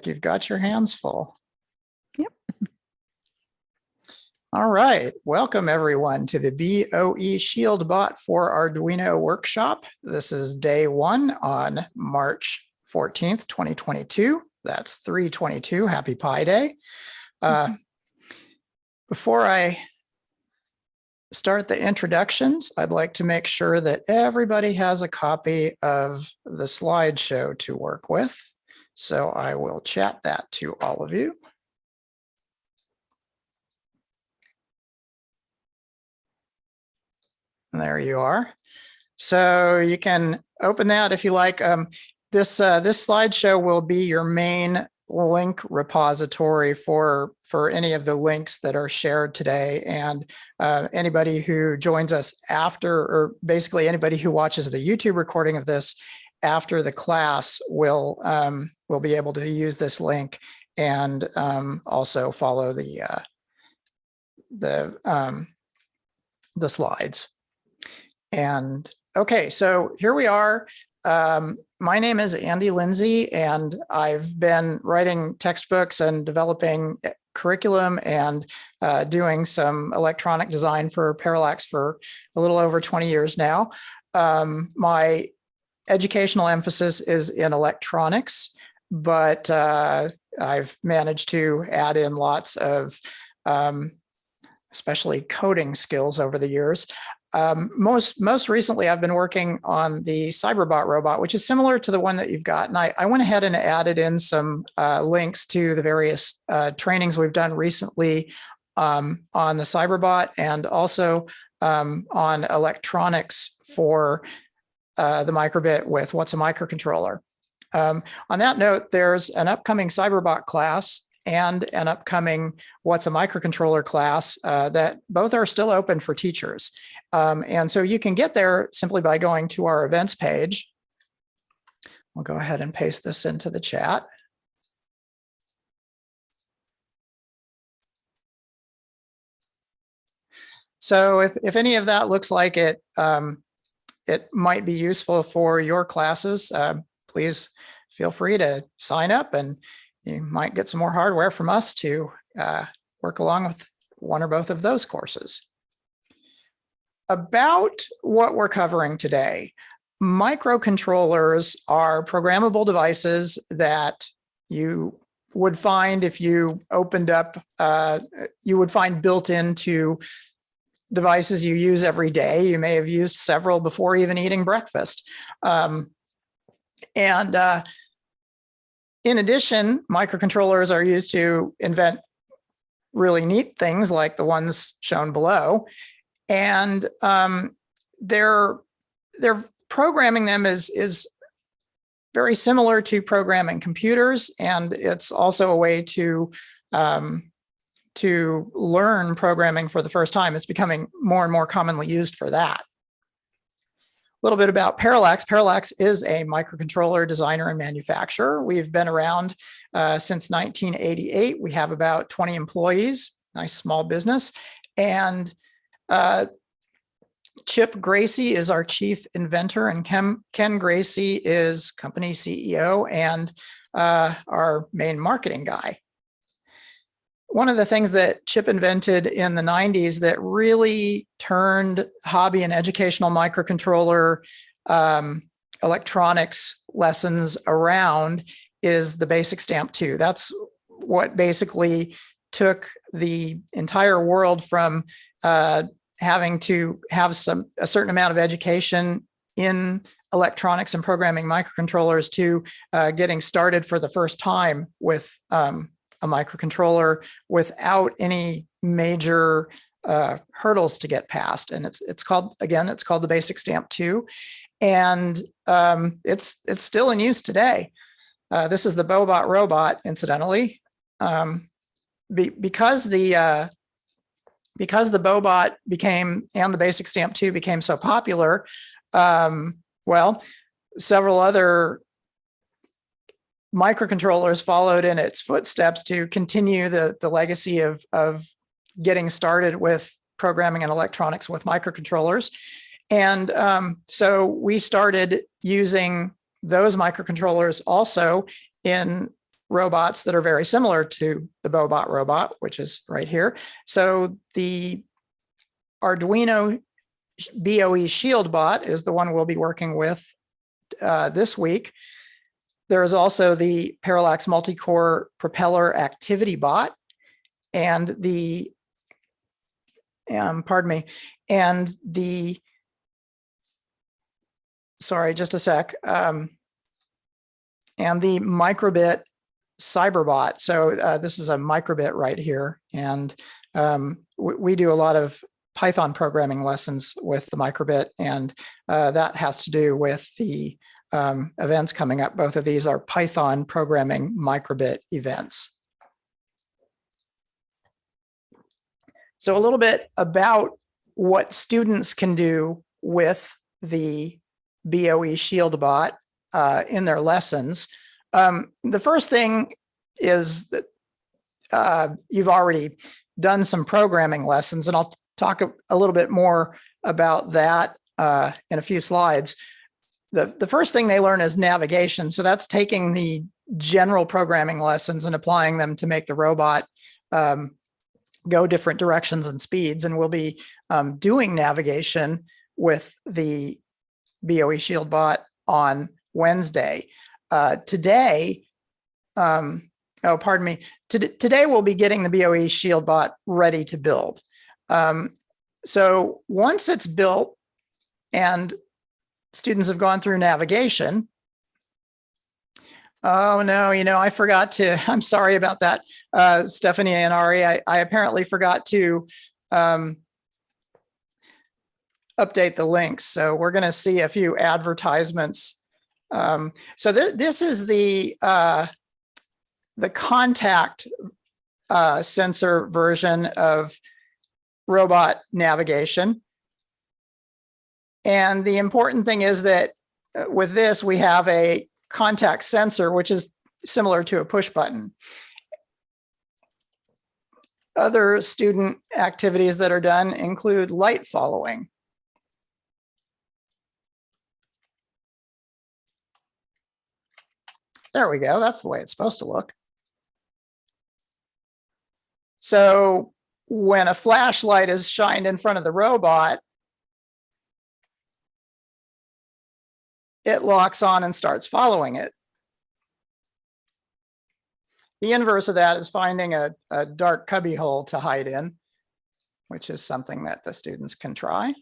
You've got your hands full. Yep. All right. Welcome everyone to the BOE Shield Bot for Arduino workshop. This is day one on March 14th, 2022. That's 3/22. Happy Pi Day. Before I start the introductions, I'd like to make sure that everybody has a copy of the slideshow to work with. So I will chat that to all of you. There you are. So you can open that if you like. This slideshow will be your main link repository for any of the links that are shared today. And anybody who joins us after, or basically anybody who watches the YouTube recording of this after the class will be able to use this link and also follow the slides. And okay, so here we are. My name is Andy Lindsay, and I've been writing textbooks and developing curriculum and doing some electronic design for Parallax for a little over 20 years now. My educational emphasis is in electronics, but I've managed to add in lots of especially coding skills over the years. Most recently, I've been working on the Cyberbot robot, which is similar to the one that you've got. And I went ahead and added in some links to the various trainings we've done recently on the Cyberbot and also on electronics for the microbit with What's a Microcontroller. On that note, there's an upcoming Cyberbot class and an upcoming What's a Microcontroller class that both are still open for teachers. And so you can get there simply by going to our events page. I'll go ahead and paste this into the chat. So if any of that looks like it, it might be useful for your classes, please feel free to sign up, and you might get some more hardware from us to work along with one or both of those courses. About what we're covering today, microcontrollers are programmable devices that you would find if you opened up, you would find built into devices you use every day. You may have used several before even eating breakfast. In addition, microcontrollers are used to invent really neat things like the ones shown below. And they're programming them is very similar to programming computers, and it's also a way to learn programming for the first time. It's becoming more and more commonly used for that. A little bit about Parallax. Parallax is a microcontroller designer and manufacturer. We've been around since 1988. We have about 20 employees, nice small business. And Chip Gracie is our chief inventor, and Ken Gracie is company CEO and our main marketing guy. One of the things that Chip invented in the 90s that really turned hobby and educational microcontroller electronics lessons around is the basic stamp 2. That's what basically took the entire world from having to have a certain amount of education in electronics and programming microcontrollers to getting started for the first time with a microcontroller without any major hurdles to get past. And it's called the basic stamp 2. And it's still in use today. This is the Bobot robot, incidentally. Because the Bobot became, and the basic stamp 2 became so popular, well, several other microcontrollers followed in its footsteps to continue the legacy of getting started with programming and electronics with microcontrollers. And so we started using those microcontrollers also in robots that are very similar to the Bobot robot, which is right here. So the Arduino BOE Shield bot is the one we'll be working with this week. There is also the Parallax Multicore Propeller Activity Bot and the, sorry, just a sec, and the microbit Cyberbot. So this is a microbit right here, and we do a lot of Python programming lessons with the microbit, and that has to do with the events coming up. Both of these are Python programming microbit events. So a little bit about what students can do with the BOE Shield bot in their lessons. The first thing is that you've already done some programming lessons, and I'll talk a little bit more about that in a few slides. The first thing they learn is navigation. So that's taking the general programming lessons and applying them to make the robot go different directions and speeds. And we'll be doing navigation with the BOE Shield bot on Wednesday. Today we'll be getting the BOE Shield bot ready to build. So once it's built and students have gone through navigation, oh no, I forgot to, I'm sorry about that, Stephanie and Ari, I apparently forgot to update the links. So we're going to see a few advertisements. So this is the contact sensor version of robot navigation. And the important thing is that with this, we have a contact sensor, which is similar to a push button. Other student activities that are done include light following. There we go. That's the way it's supposed to look. So when a flashlight is shined in front of the robot, it locks on and starts following it. The inverse of that is finding a dark cubby hole to hide in, which is something that the students can try.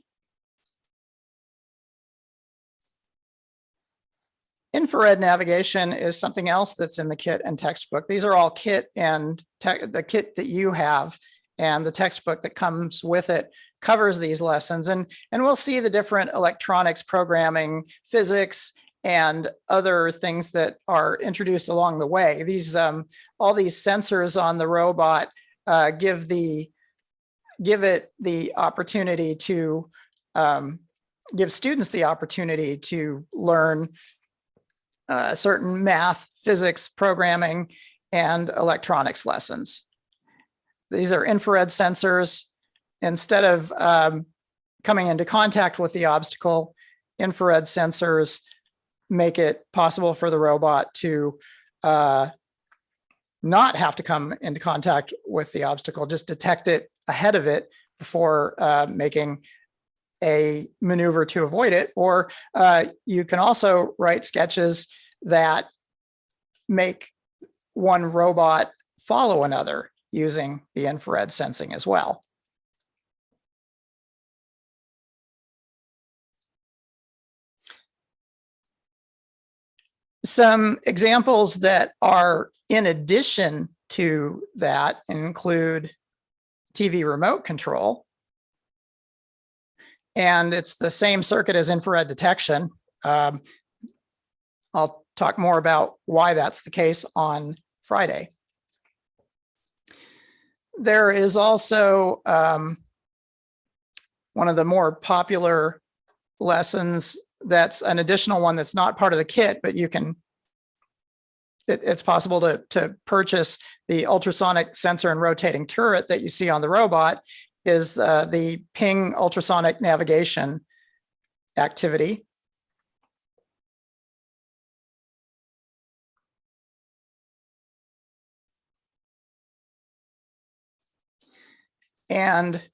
Infrared navigation is something else that's in the kit and textbook. These are all kit and the kit that you have, and the textbook that comes with it covers these lessons. And we'll see the different electronics, programming, physics, and other things that are introduced along the way. These all these sensors on the robot give it the opportunity to give students the opportunity to learn certain math, physics, programming, and electronics lessons. These are infrared sensors. Instead of coming into contact with the obstacle, infrared sensors make it possible for the robot to not have to come into contact with the obstacle, just detect it ahead of it before making a maneuver to avoid it. Or you can also write sketches that make one robot follow another using the infrared sensing as well. Some examples that are in addition to that include TV remote control. And it's the same circuit as infrared detection. I'll talk more about why that's the case on Friday. There is also one of the more popular lessons that's an additional one that's not part of the kit, but you can, it's possible to purchase the ultrasonic sensor and rotating turret that you see on the robot, is the ping ultrasonic navigation activity. And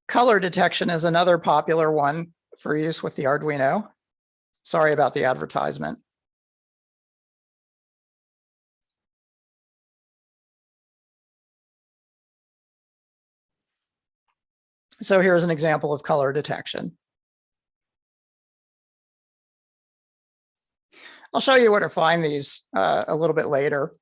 color detection is another popular one for use with the Arduino. Sorry about the advertisement. So here's an example of color detection. I'll show you where to find these a little bit later.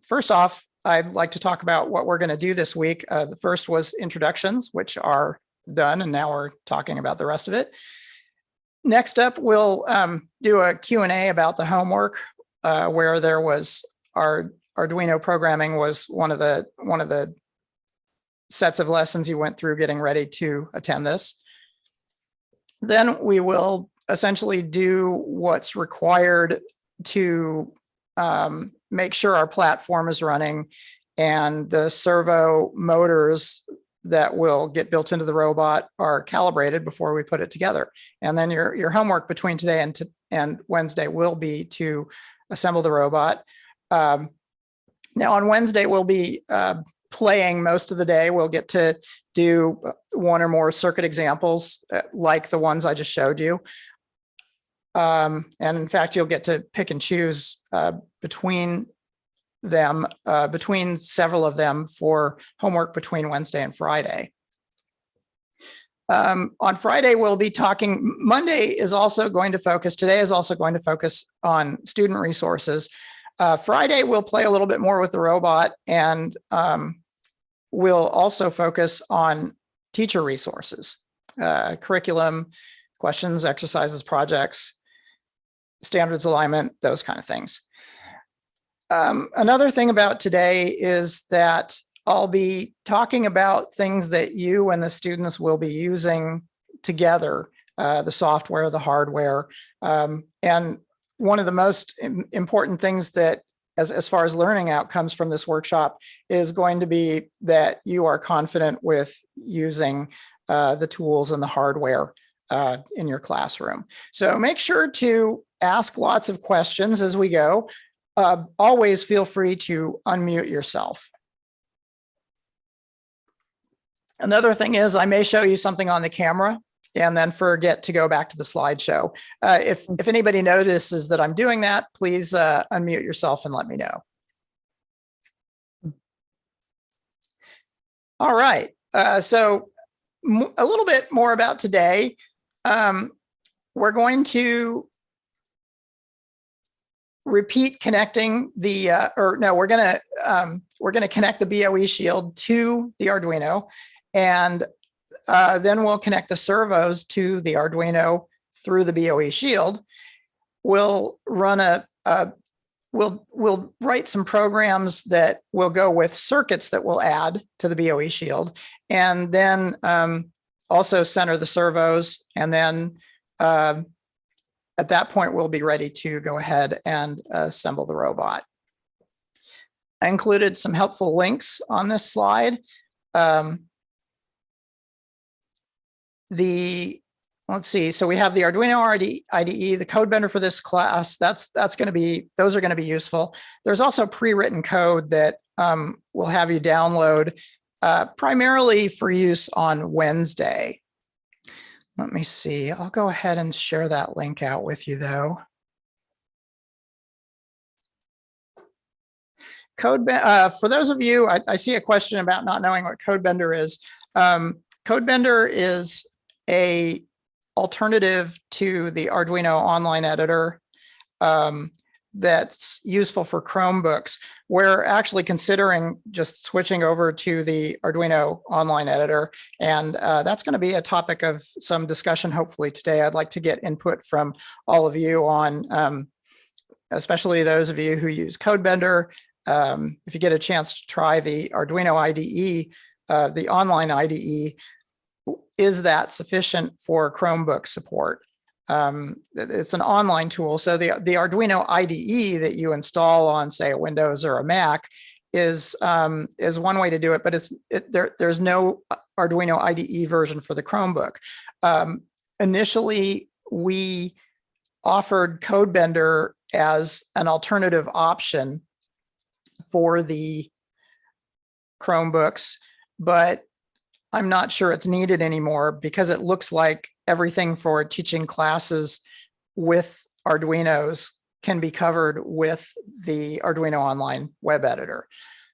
First off, I'd like to talk about what we're going to do this week. The first was introductions, which are done, and now we're talking about the rest of it. Next up, we'll do a Q&A about the homework, where there was our Arduino programming was one of the sets of lessons you went through getting ready to attend this. Then we will essentially do what's required to make sure our platform is running and the servo motors that will get built into the robot are calibrated before we put it together. And then your homework between today and Wednesday will be to assemble the robot. Now on Wednesday, we'll be playing most of the day. We'll get to do one or more circuit examples like the ones I just showed you. And in fact, you'll get to pick and choose between them, between several of them for homework between Wednesday and Friday. On Friday, we'll be talking, Monday is also going to focus, today is also going to focus on student resources. Friday, we'll play a little bit more with the robot, and we'll also focus on teacher resources, curriculum, questions, exercises, projects, standards alignment, those kind of things. Another thing about today is that I'll be talking about things that you and the students will be using together, the software, the hardware. And one of the most important things that, as far as learning outcomes from this workshop, is going to be that you are confident with using the tools and the hardware in your classroom. So make sure to ask lots of questions as we go. Always feel free to unmute yourself. Another thing is I may show you something on the camera and then forget to go back to the slideshow. If anybody notices that I'm doing that, please unmute yourself and let me know. All right, so a little bit more about today. We're going to repeat connecting the, we're gonna connect the BOE shield to the Arduino, and then we'll connect the servos to the Arduino through the BOE shield. We'll run we'll write some programs that will go with circuits that we'll add to the BOE shield, and then also center the servos, and then at that point, we'll be ready to go ahead and assemble the robot. I included some helpful links on this slide. Let's see, so we have the Arduino IDE, the code bender for this class. Those are going to be useful. There's also pre-written code that we'll have you download primarily for use on Wednesday. Let me see, I'll go ahead and share that link out with you though. For those of you, I see a question about not knowing what CodeBender is. CodeBender is a alternative to the Arduino online editor that's useful for Chromebooks. We're actually considering just switching over to the Arduino online editor, and that's going to be a topic of some discussion hopefully today. I'd like to get input from all of you on, especially those of you who use CodeBender. If you get a chance to try the Arduino IDE, the online IDE, is that sufficient for Chromebook support? It's an online tool. So the Arduino IDE that you install on, say, a Windows or a Mac is one way to do it, but there's no Arduino IDE version for the Chromebook. Initially, we offered CodeBender as an alternative option for the Chromebooks, but I'm not sure it's needed anymore because it looks like everything for teaching classes with Arduinos can be covered with the Arduino Online web editor.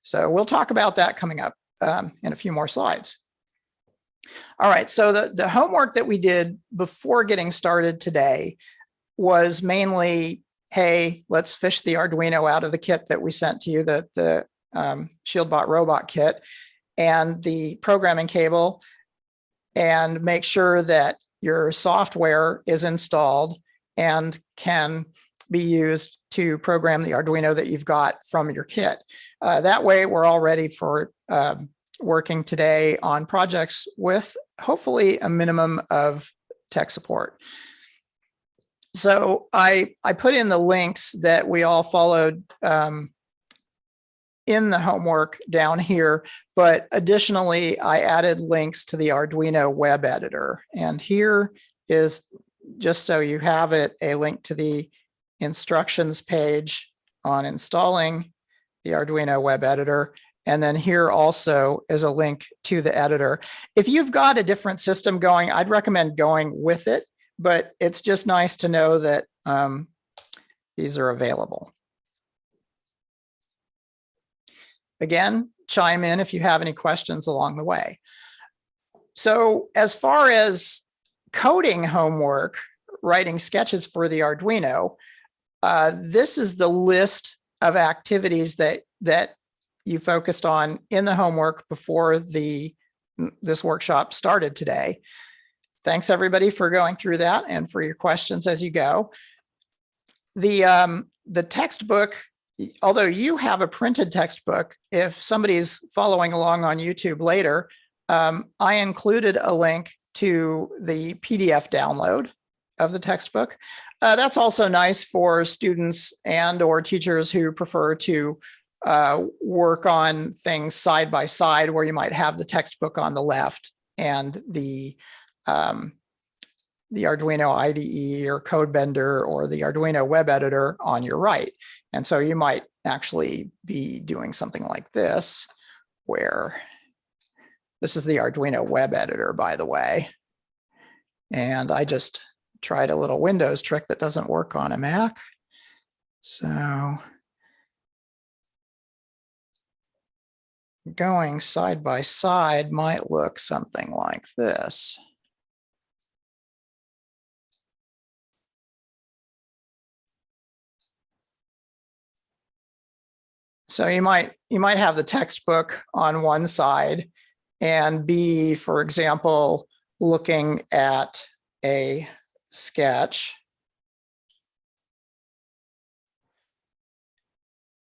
So we'll talk about that coming up in a few more slides. All right, so the homework that we did before getting started today was mainly, hey, let's fish the Arduino out of the kit that we sent to you, the ShieldBot robot kit, and the programming cable, and make sure that your software is installed and can be used to program the Arduino that you've got from your kit. That way we're all ready for working today on projects with hopefully a minimum of tech support. So I put in the links that we all followed in the homework down here, but additionally, I added links to the Arduino web editor. And here is, just so you have it, a link to the instructions page on installing the Arduino web editor. And then here also is a link to the editor. If you've got a different system going, I'd recommend going with it, but it's just nice to know that these are available. Again, chime in if you have any questions along the way. So as far as coding homework, writing sketches for the Arduino, this is the list of activities that you focused on in the homework before this workshop started today. Thanks everybody for going through that and for your questions as you go. The textbook, although you have a printed textbook, if somebody's following along on YouTube later, I included a link to the PDF download of the textbook. That's also nice for students and or teachers who prefer to work on things side by side, where you might have the textbook on the left and the Arduino IDE or CodeBender or the Arduino web editor on your right. And so you might actually be doing something like this, where this is the Arduino web editor, by the way. And I just tried a little Windows trick that doesn't work on a Mac. So going side by side might look something like this. So you might have the textbook on one side and be, for example, looking at a sketch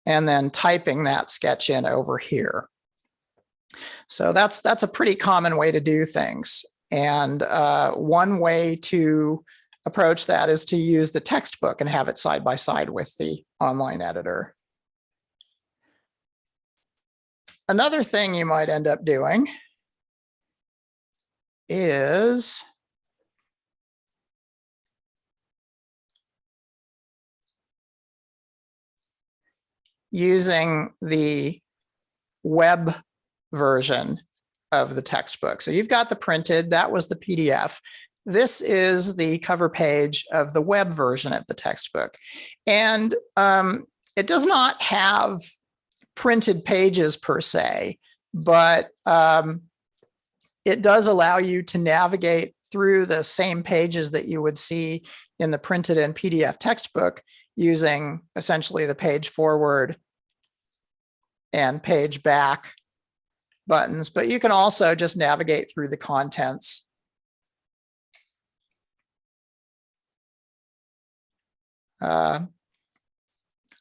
and then typing that sketch in over here. So that's a pretty common way to do things. And one way to approach that is to use the textbook and have it side by side with the online editor. Another thing you might end up doing is using the web version of the textbook. So you've got the printed, that was the PDF. This is the cover page of the web version of the textbook. And it does not have printed pages per se, but it does allow you to navigate through the same pages that you would see in the printed and PDF textbook using essentially the page forward and page back buttons, but you can also just navigate through the contents.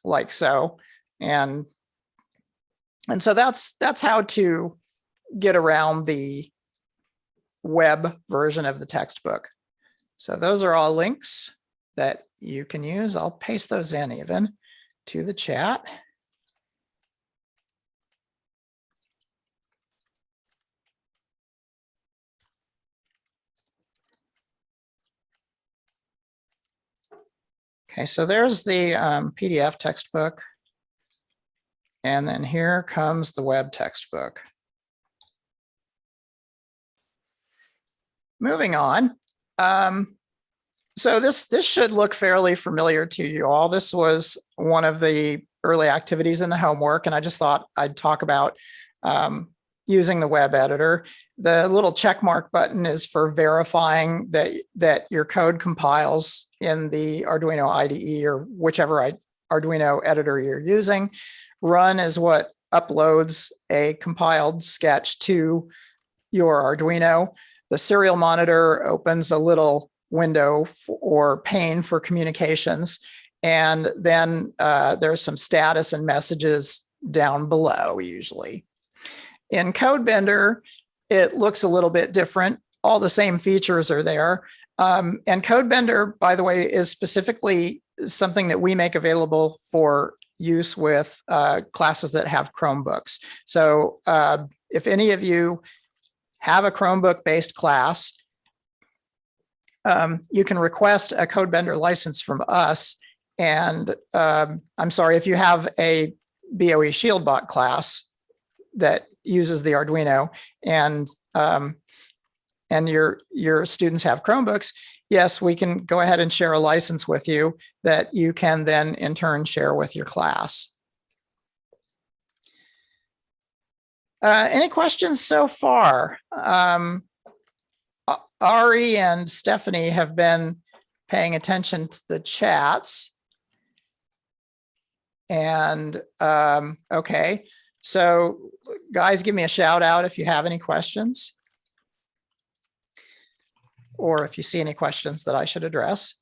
Like so. And so that's how to get around the web version of the textbook. So those are all links that you can use. I'll paste those in even to the chat. Okay, so there's the PDF textbook. And then here comes the web textbook. Moving on. So this should look fairly familiar to you all. This was one of the early activities in the homework, and I just thought I'd talk about using the web editor. The little check mark button is for verifying that your code compiles in the Arduino IDE or whichever Arduino editor you're using. Run is what uploads a compiled sketch to your Arduino. The serial monitor opens a little window or pane for communications. And then there's some status and messages down below usually. In CodeBender, it looks a little bit different. All the same features are there. And CodeBender, by the way, is specifically something that we make available for use with classes that have Chromebooks. So if any of you have a Chromebook-based class, you can request a CodeBender license from us. And I'm sorry, if you have a BOE ShieldBot class that uses the Arduino and your students have Chromebooks, yes, we can go ahead and share a license with you that you can then in turn share with your class. Any questions so far? Ari and Stephanie have been paying attention to the chats. And okay, so guys, give me a shout out if you have any questions or if you see any questions that I should address.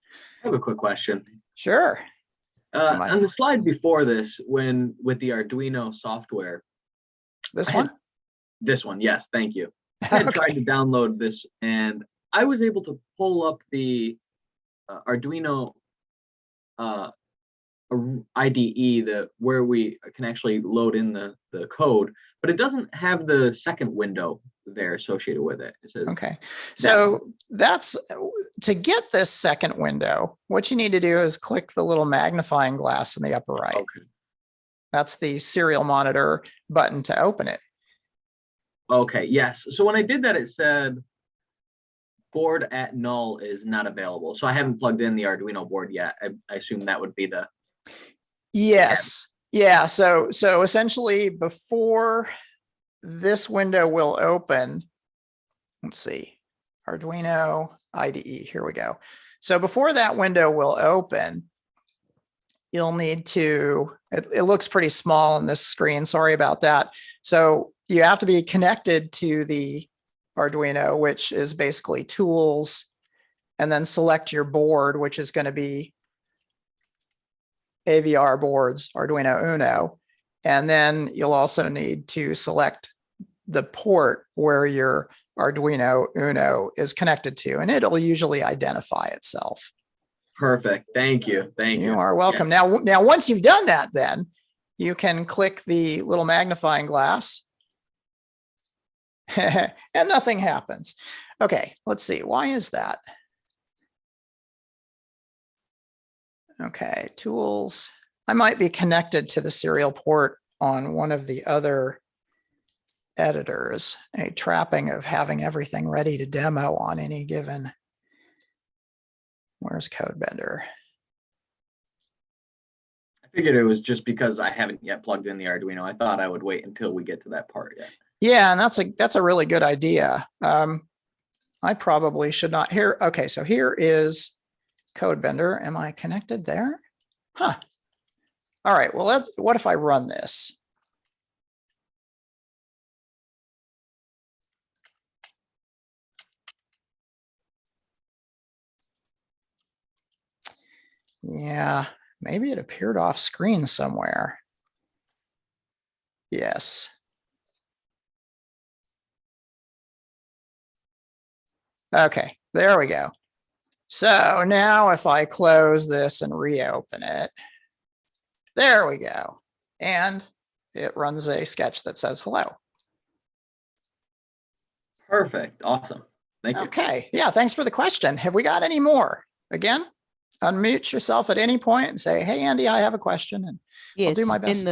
I have a quick question. Sure. On the slide before this, with the Arduino software. This one? This one, yes, thank you. I had tried to download this and I was able to pull up the Arduino IDE, where we can actually load in the code, but it doesn't have the second window there associated with it. It says, okay, so that's to get this second window. What you need to do is click the little magnifying glass in the upper right. Okay. That's the serial monitor button to open it. Okay, yes. So when I did that, it said board at null is not available. So I haven't plugged in the Arduino board yet. I assume that would be the. Yes. Yeah. So essentially before this window will open, let's see, Arduino IDE, here we go. So before that window will open, you'll need to, it looks pretty small on this screen. Sorry about that. So you have to be connected to the Arduino, which is basically tools, and then select your board, which is going to be AVR boards, Arduino Uno. And then you'll also need to select the port where your Arduino Uno is connected to, and it'll usually identify itself. Perfect. Thank you. Thank you. You are welcome. Yeah. Now, once you've done that, then you can click the little magnifying glass and nothing happens. Okay, let's see. Why is that? Okay, tools. I might be connected to the serial port on one of the other editors, a trapping of having everything ready to demo on any given. Where's CodeBender? I figured it was just because I haven't yet plugged in the Arduino. I thought I would wait until we get to that part yet. Yeah, and that's a really good idea. I probably should not here. Okay, so here is CodeBender. Am I connected there? Huh. All right, well, what if I run this? Yeah, maybe it appeared off screen somewhere. Yes. Okay, there we go. So now if I close this and reopen it, there we go. And it runs a sketch that says hello. Perfect. Awesome. Thank you. Okay. Yeah, thanks for the question. Have we got any more? Again, unmute yourself at any point and say, hey, Andy, I have a question, and yes, I'll do my best.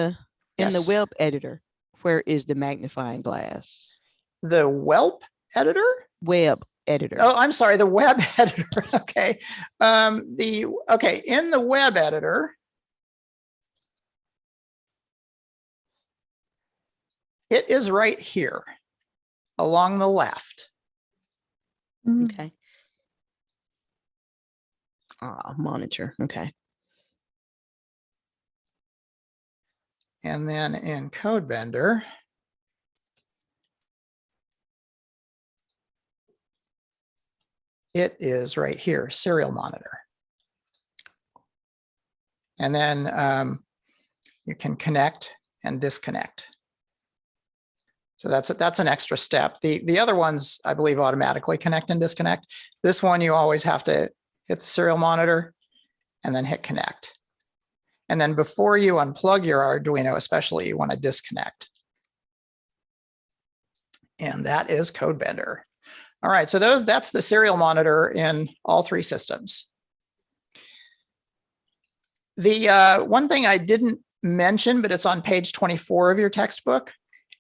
In the Yes. web editor, where is the magnifying glass? The whelp editor? Web editor. Oh, I'm sorry, the web editor. Okay. Okay, in the web editor, it is right here along the left. Okay. Monitor. Okay. And then in CodeBender, it is right here, serial monitor. And then you can connect and disconnect. So that's an extra step. The other ones, I believe, automatically connect and disconnect. This one, you always have to hit the serial monitor and then hit connect. And then before you unplug your Arduino, especially, you want to disconnect. And that is CodeBender. All right, so that's the serial monitor in all three systems. The one thing I didn't mention, but it's on page 24 of your textbook,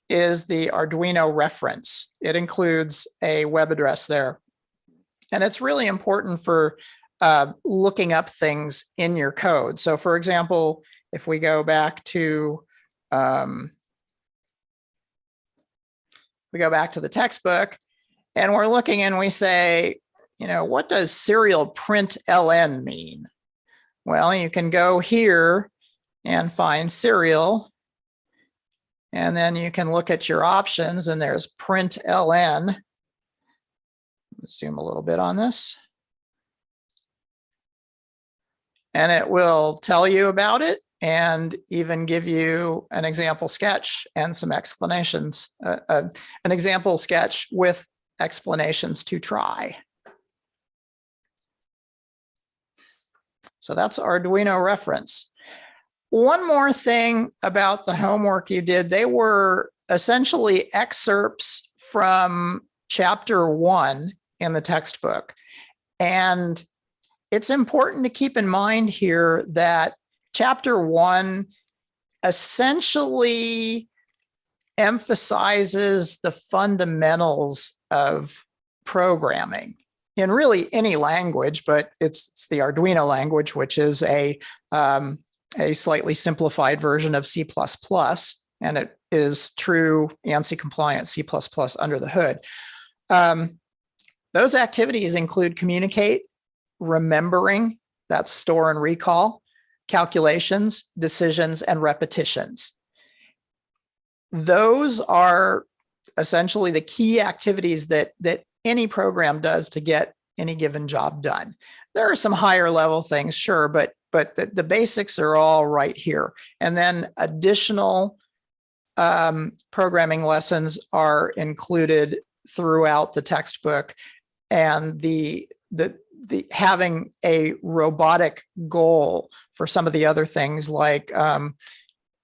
is the Arduino Reference. It includes a web address there. And it's really important for looking up things in your code. So for example, if we go back to the textbook and we're looking and we say, what does serial print ln mean? Well, you can go here and find serial, and then you can look at your options, and there's print ln. Let's zoom a little bit on this. And it will tell you about it and even give you an example sketch and some explanations, an example sketch with explanations to try. So that's Arduino Reference. One more thing about the homework you did, they were essentially excerpts from chapter 1 in the textbook. And it's important to keep in mind here that chapter 1 essentially emphasizes the fundamentals of programming in really any language, but it's the Arduino language, which is a slightly simplified version of C++, and it is true ANSI compliant C++ under the hood. Those activities include communicate, remembering, that's store and recall, calculations, decisions, and repetitions. Those are essentially the key activities that any program does to get any given job done. There are some higher level things, sure, but the basics are all right here. And then additional programming lessons are included throughout the textbook, and the having a robotic goal for some of the other things, like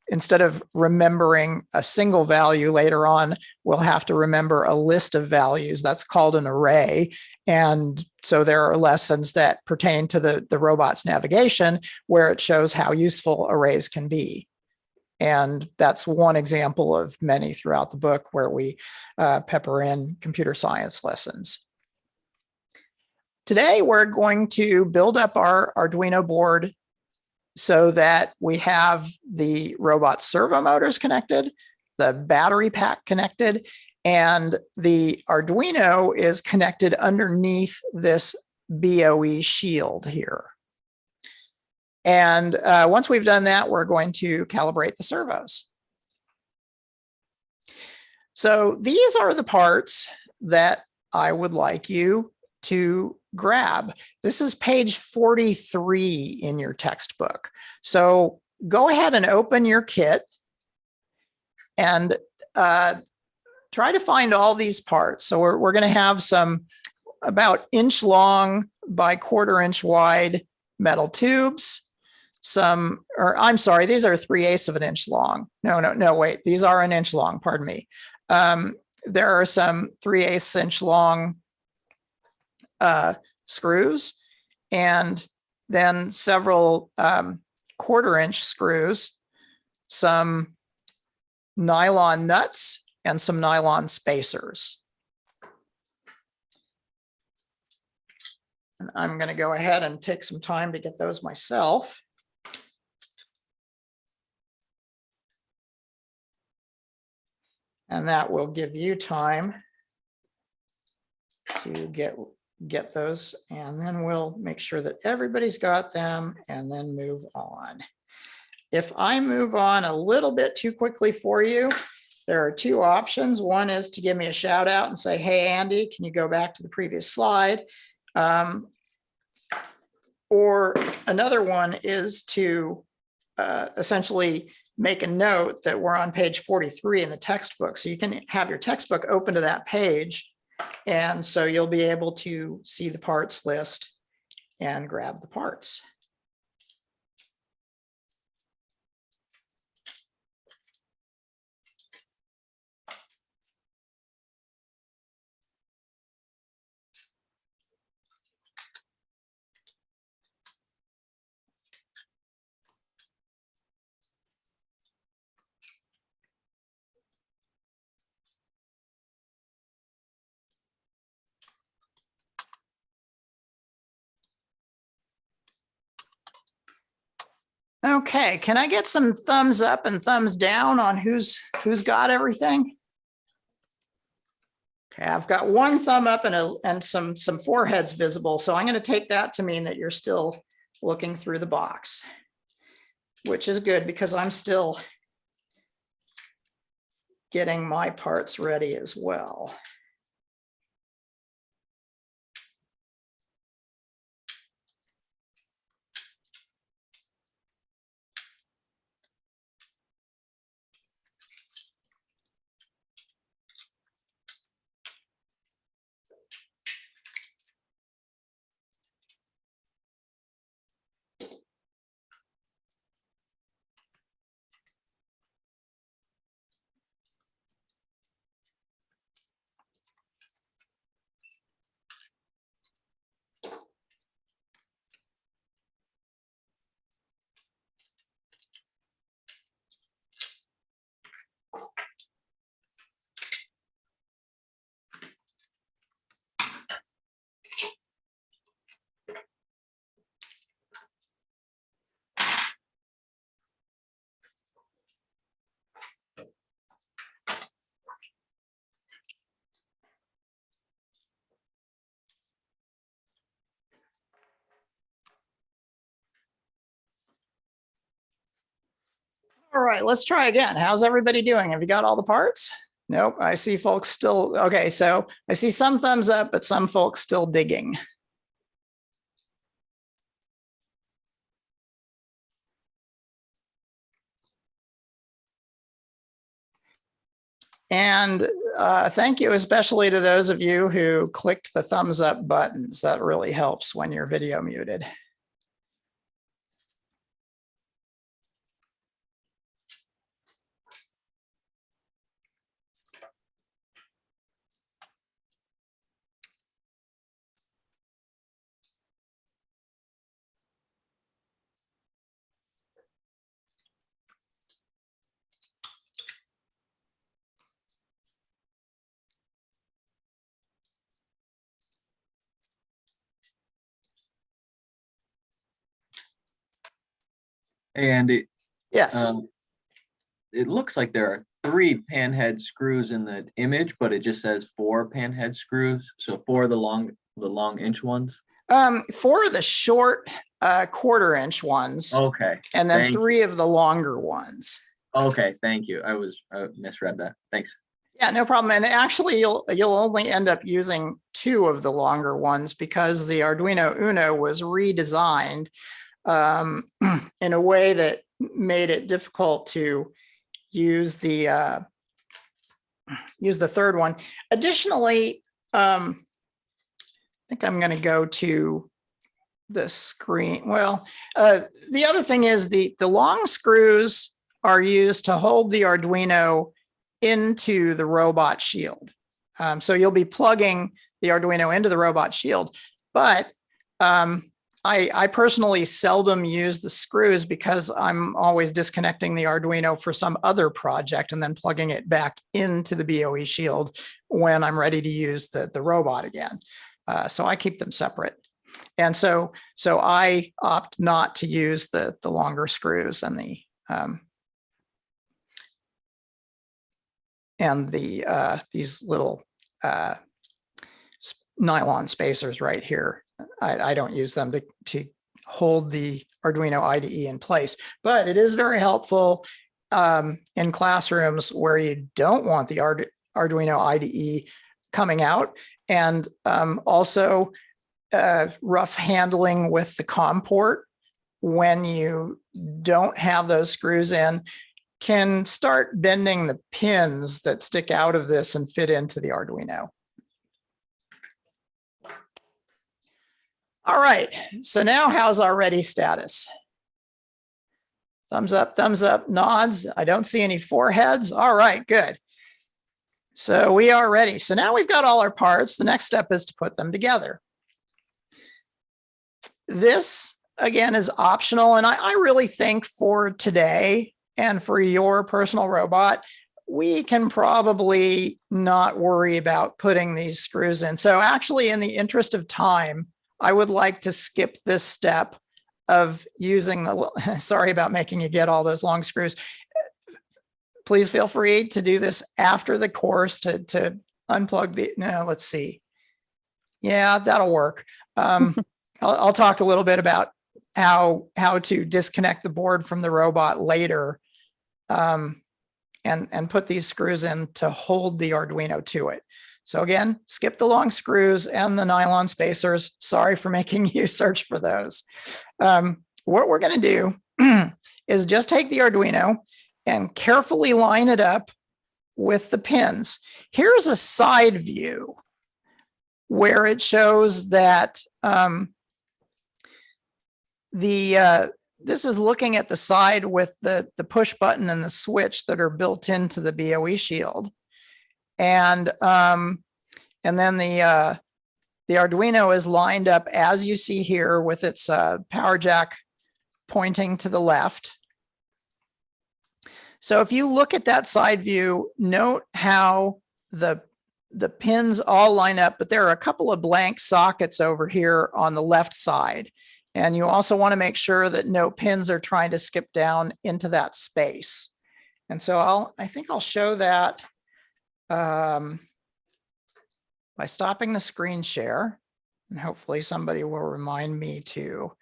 instead of remembering a single value later on, we'll have to remember a list of values. That's called an array. And so there are lessons that pertain to the robot's navigation where it shows how useful arrays can be. And that's one example of many throughout the book where we pepper in computer science lessons. Today, we're going to build up our Arduino board so that we have the robot servo motors connected, the battery pack connected, and the Arduino is connected underneath this BOE shield here. And once we've done that, we're going to calibrate the servos. So these are the parts that I would like you to grab. This is page 43 in your textbook. So go ahead and open your kit and try to find all these parts. So we're going to have some about inch long by quarter-inch wide metal tubes. I'm sorry, these are 3/8 of an inch long. No, wait, these are an inch long, pardon me. There are some 3/8 inch long screws, and then several quarter-inch screws, some nylon nuts and some nylon spacers. And I'm going to go ahead and take some time to get those myself. And that will give you time to get those, and then we'll make sure that everybody's got them and then move on. If I move on a little bit too quickly for you, there are two options. One is to give me a shout out and say, hey, Andy, can you go back to the previous slide? Or another one is to essentially make a note that we're on page 43 in the textbook. So you can have your textbook open to that page. And so you'll be able to see the parts list and grab the parts. Okay, can I get some thumbs up and thumbs down on who's got everything? Okay, I've got one thumb up and some foreheads visible, so I'm going to take that to mean that you're still looking through the box, which is good because I'm still getting my parts ready as well. All right, let's try again. How's everybody doing? Have you got all the parts? Nope, I see folks still, okay, so I see some thumbs up, but some folks still digging. And thank you especially to those of you who clicked the thumbs up buttons. That really helps when your video muted. And Yes. it looks like there are 3 panhead screws in the image, but it just says 4 panhead screws. So 4 of the long inch ones. 4 of the short 1/4 inch ones. Okay. And then 3 of the longer ones. Okay, thank you. I misread that. Thanks. Yeah, no problem. And actually, you'll only end up using 2 of the longer ones because the Arduino Uno was redesigned in a way that made it difficult to use the 3rd one. Additionally, I think I'm going to go to the screen. Well, the other thing is the long screws are used to hold the Arduino into the robot shield. So you'll be plugging the Arduino into the robot shield, but I personally seldom use the screws because I'm always disconnecting the Arduino for some other project and then plugging it back into the BOE shield when I'm ready to use the robot again. So I keep them separate. And so I opt not to use the longer screws and these little nylon spacers right here. I don't use them to hold the Arduino IDE in place, but it is very helpful in classrooms where you don't want the Arduino IDE coming out, and also rough handling with the COM port when you don't have those screws in can start bending the pins that stick out of this and fit into the Arduino. All right, so now how's our ready status? Thumbs up, nods. I don't see any foreheads. All right, good. So we are ready. So now we've got all our parts. The next step is to put them together. This, again, is optional. And I really think for today and for your personal robot, we can probably not worry about putting these screws in. So actually, in the interest of time, I would like to skip this step of using the, sorry about making you get all those long screws. Please feel free to do this after the course to unplug the, no, let's see. Yeah, that'll work. I'll talk a little bit about how to disconnect the board from the robot later and put these screws in to hold the Arduino to it. So again, skip the long screws and the nylon spacers. Sorry for making you search for those. What we're going to do is just take the Arduino and carefully line it up with the pins. Here's a side view where it shows that this is looking at the side with the push button and the switch that are built into the BOE shield. And then the Arduino is lined up as you see here with its power jack pointing to the left. So if you look at that side view, note how the pins all line up, but there are a couple of blank sockets over here on the left side. And you also want to make sure that no pins are trying to skip down into that space. And so I think I'll show that by stopping the screen share, and hopefully somebody will remind me to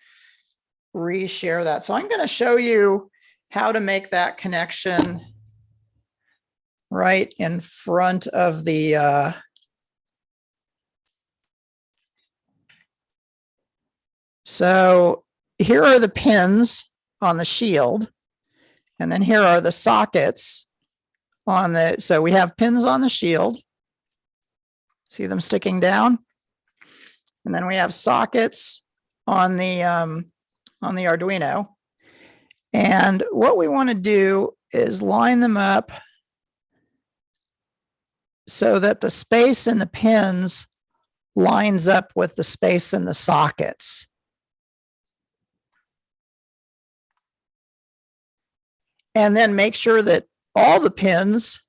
reshare that. So I'm going to show you how to make that connection right in front of the so here are the pins on the shield, and then here are the sockets on the, so we have pins on the shield. See them sticking down? And then we have sockets on the Arduino. And what we want to do is line them up so that the space in the pins lines up with the space in the sockets. And then make sure that all the pins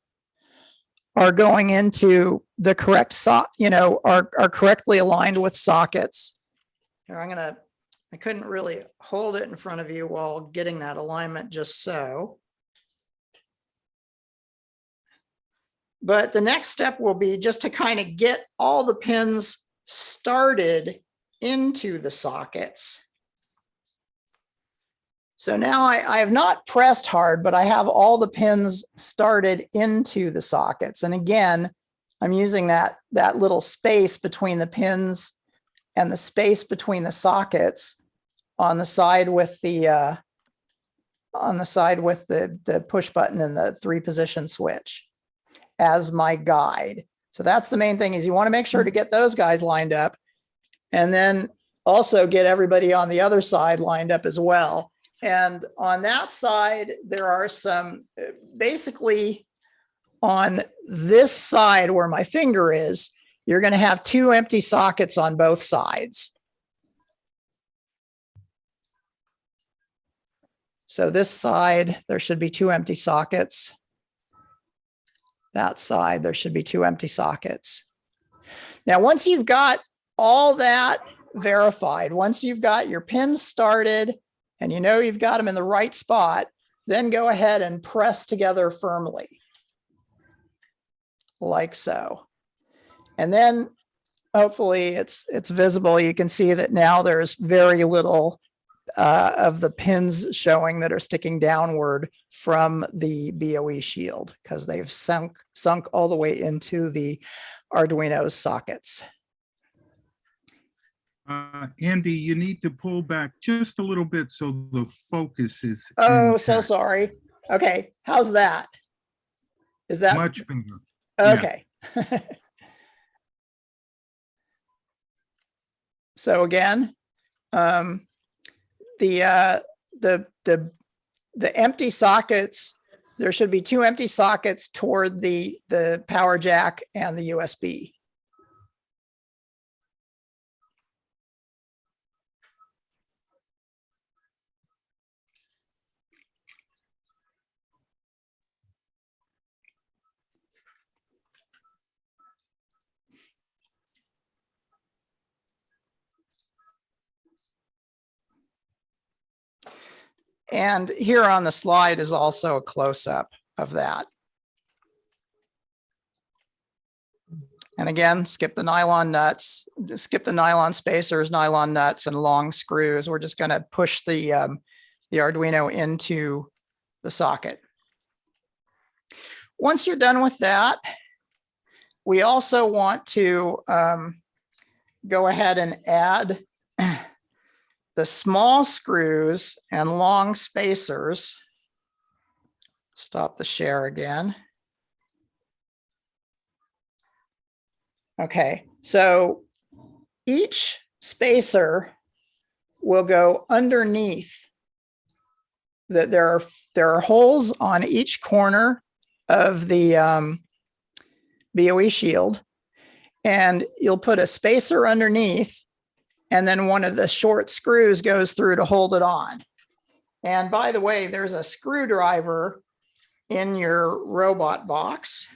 are going into the correct are correctly aligned with sockets. Here, I couldn't really hold it in front of you while getting that alignment just so. But the next step will be just to kind of get all the pins started into the sockets. So now I have not pressed hard, but I have all the pins started into the sockets. And again, I'm using that little space between the pins and the space between the sockets on the side with the push button and the 3-position switch as my guide. So that's the main thing, is you want to make sure to get those guys lined up, and then also get everybody on the other side lined up as well. And on that side, there are some, basically on this side where my finger is, you're going to have 2 empty sockets on both sides. So this side, there should be 2 empty sockets. That side, there should be 2 empty sockets. Now, once you've got all that verified, once you've got your pins started and you know you've got them in the right spot, then go ahead and press together firmly, like so. And then hopefully it's visible. You can see that now there's very little of the pins showing that are sticking downward from the BOE shield because they've sunk all the way into the Arduino's sockets. Andy, you need to pull back just a little bit so the focus is Oh, so intact. sorry. Okay, how's that? Is that Much better. okay? So again, the empty sockets, there should be 2 empty sockets toward the power jack and the USB. And here on the slide is also a close-up of that. And again, skip the nylon nuts, skip the nylon spacers, nylon nuts, and long screws. We're just going to push the Arduino into the socket. Once you're done with that, we also want to go ahead and add the small screws and long spacers. Stop the share again. Okay, so each spacer will go underneath. There are holes on each corner of the BOE shield, and you'll put a spacer underneath, and then one of the short screws goes through to hold it on. And by the way, there's a screwdriver in your robot box.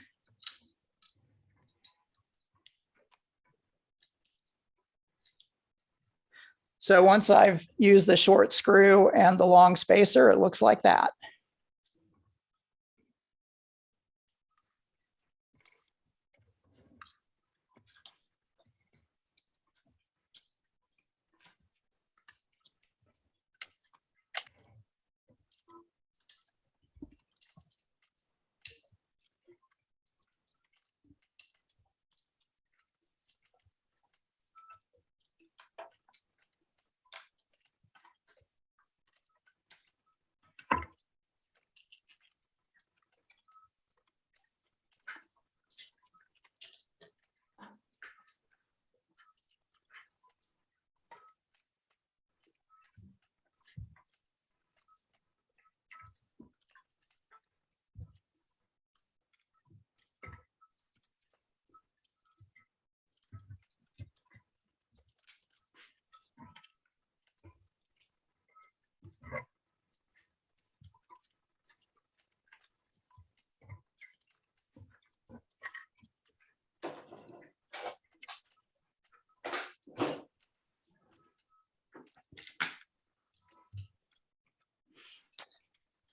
So once I've used the short screw and the long spacer, it looks like that.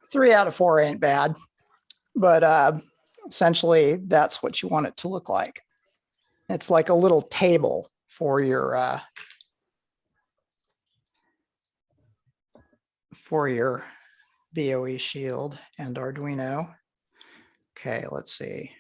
Three out of four ain't bad, but essentially that's what you want it to look like. It's like a little table for your BOE shield and Arduino. Okay, let's see.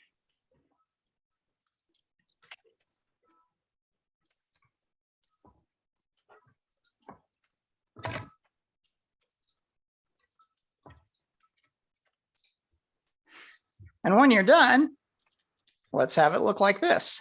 And when you're done, let's have it look like this.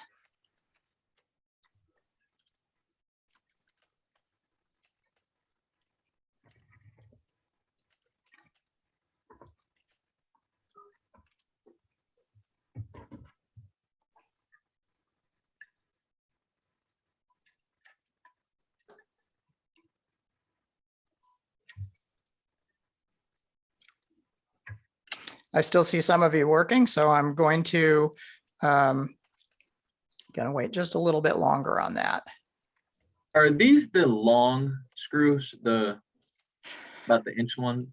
I still see some of you working, so I'm going to wait just a little bit longer on that. Are these the long screws, about the inch long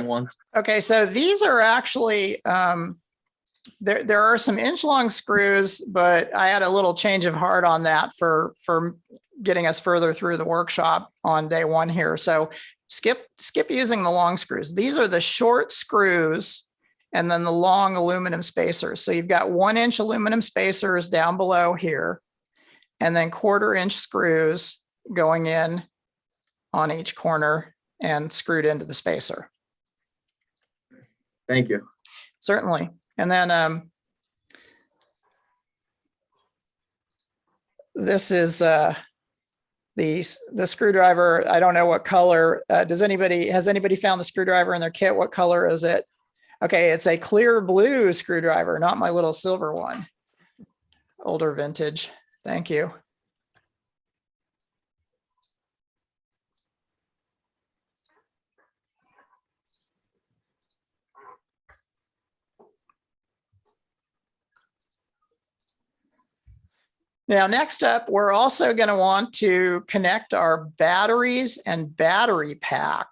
ones? Okay, so these are actually, there are some inch-long screws, but I had a little change of heart on that for getting us further through the workshop on day one here. So skip using the long screws. These are the short screws and then the long aluminum spacers. So you've got 1-inch aluminum spacers down below here, and then 1/4-inch screws going in on each corner and screwed into the spacer. Thank you. Certainly. And then this is the screwdriver. I don't know what color. Has anybody found the screwdriver in their kit? What color is it? Okay, it's a clear blue screwdriver, not my little silver one. Older vintage. Thank you. Now, next up, we're also going to want to connect our batteries and battery pack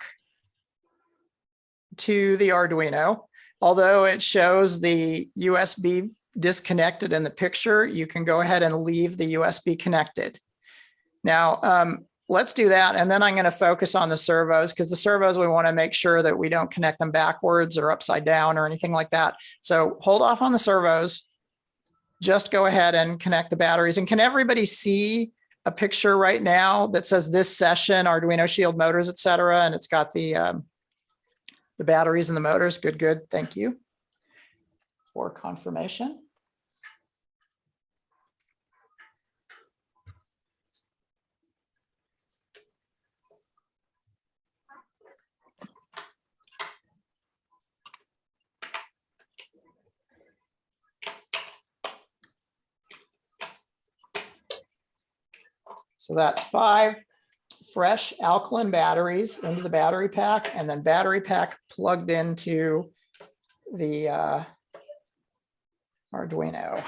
to the Arduino. Although it shows the USB disconnected in the picture, you can go ahead and leave the USB connected. Now, let's do that. And then I'm going to focus on the servos, because the servos, we want to make sure that we don't connect them backwards or upside down or anything like that. So hold off on the servos. Just go ahead and connect the batteries. And can everybody see a picture right now that says this session, Arduino Shield motors, et cetera, and it's got the batteries and the motors? Good, good. Thank you for confirmation. So that's 5 fresh alkaline batteries into the battery pack, and then battery pack plugged into the Arduino.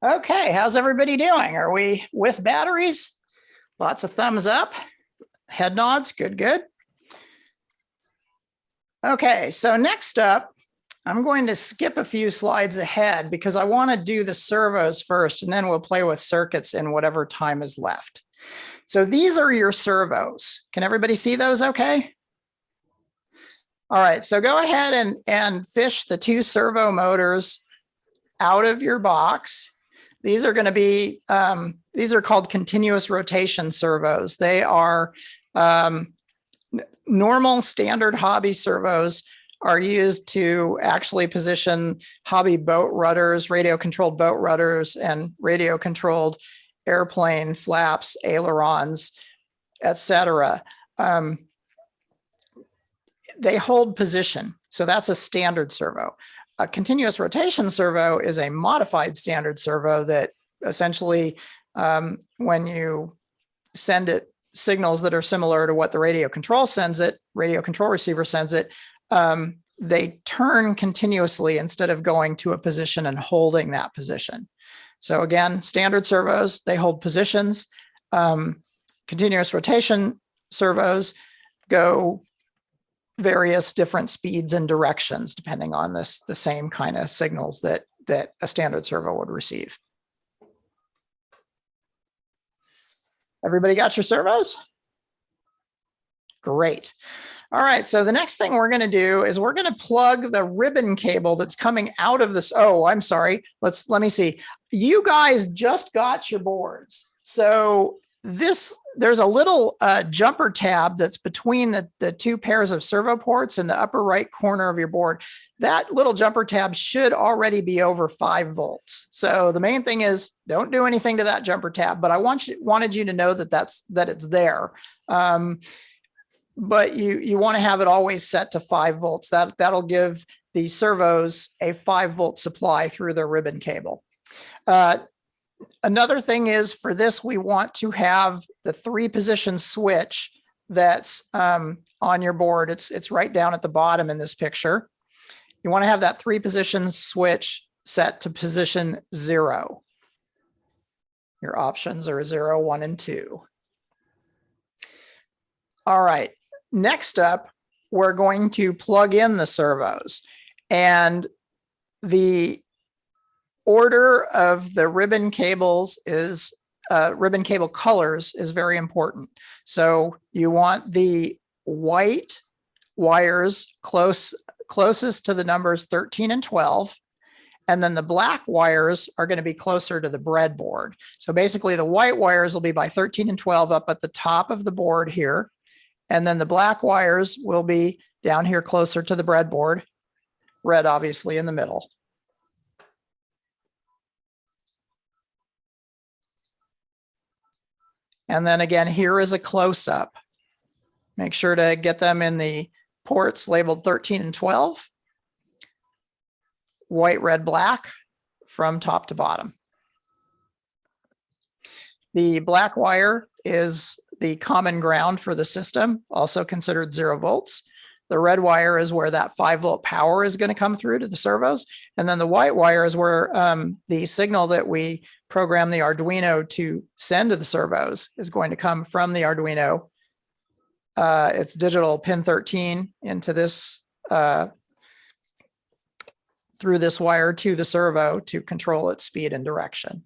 Okay, how's everybody doing? Are we with batteries? Lots of thumbs up, head nods, good, good. Okay, so next up, I'm going to skip a few slides ahead because I want to do the servos first, and then we'll play with circuits in whatever time is left. So these are your servos. Can everybody see those okay? All right, so go ahead and fish the 2 servo motors out of your box. These are going to be, these are called continuous rotation servos. They are normal standard hobby servos are used to actually position hobby boat rudders, radio controlled boat rudders, and radio controlled airplane flaps, ailerons, etc. They hold position. So that's a standard servo. A continuous rotation servo is a modified standard servo that essentially, when you send it signals that are similar to what the radio control receiver sends it, they turn continuously instead of going to a position and holding that position. So again, standard servos, they hold positions. Continuous rotation servos go various different speeds and directions, depending on the same kind of signals that a standard servo would receive. Everybody got your servos? Great. All right, so the next thing we're going to do is we're going to plug the ribbon cable that's coming out of this. Oh, I'm sorry. Let me see. You guys just got your boards. So there's a little jumper tab that's between the two pairs of servo ports in the upper right corner of your board. That little jumper tab should already be over 5 volts. So the main thing is don't do anything to that jumper tab, but I wanted you to know that it's there. But you want to have it always set to 5 volts. That'll give the servos a 5 volt supply through their ribbon cable. Another thing is for this, we want to have the 3-position switch that's on your board. It's right down at the bottom in this picture. You want to have that 3-position switch set to position 0. Your options are 0, 1, and 2. All right. Next up, we're going to plug in the servos, and the order of the ribbon cables is ribbon cable colors is very important. So you want the white wires closest to the numbers 13 and 12. And then the black wires are going to be closer to the breadboard. So basically the white wires will be by 13 and 12 up at the top of the board here. And then the black wires will be down here closer to the breadboard, red obviously in the middle. And then again, here is a close-up. Make sure to get them in the ports labeled 13 and 12. White, red, black from top to bottom. The black wire is the common ground for the system, also considered 0 volts. The red wire is where that 5 volt power is going to come through to the servos. And then the white wire is where the signal that we program the Arduino to send to the servos is going to come from the Arduino. It's digital pin 13 into this, through this wire to the servo to control its speed and direction.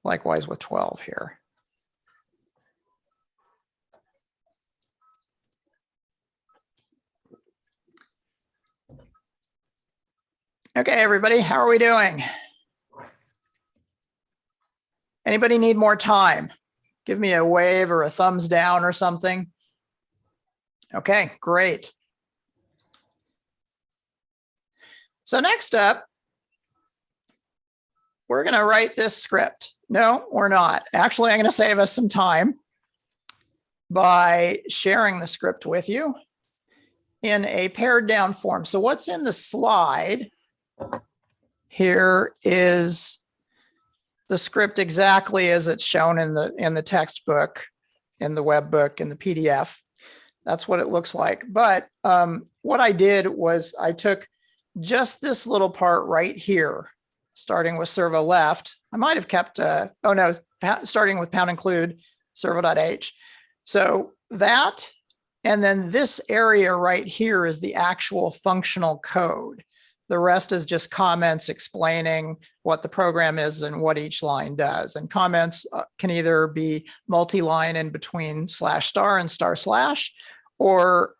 Likewise with 12 here. Okay, everybody, how are we doing? Anybody need more time? Give me a wave or a thumbs down or something. Okay, great. So next up, we're going to write this script. No, we're not. Actually, I'm going to save us some time by sharing the script with you in a pared down form. So what's in the slide here is the script exactly as it's shown in the textbook, in the web book, in the PDF. That's what it looks like. But what I did was I took just this little part right here, starting with servo left. I might have kept, starting with pound include servo.h. So that, and then this area right here is the actual functional code. The rest is just comments explaining what the program is and what each line does. And comments can either be multi-line in between /* and // or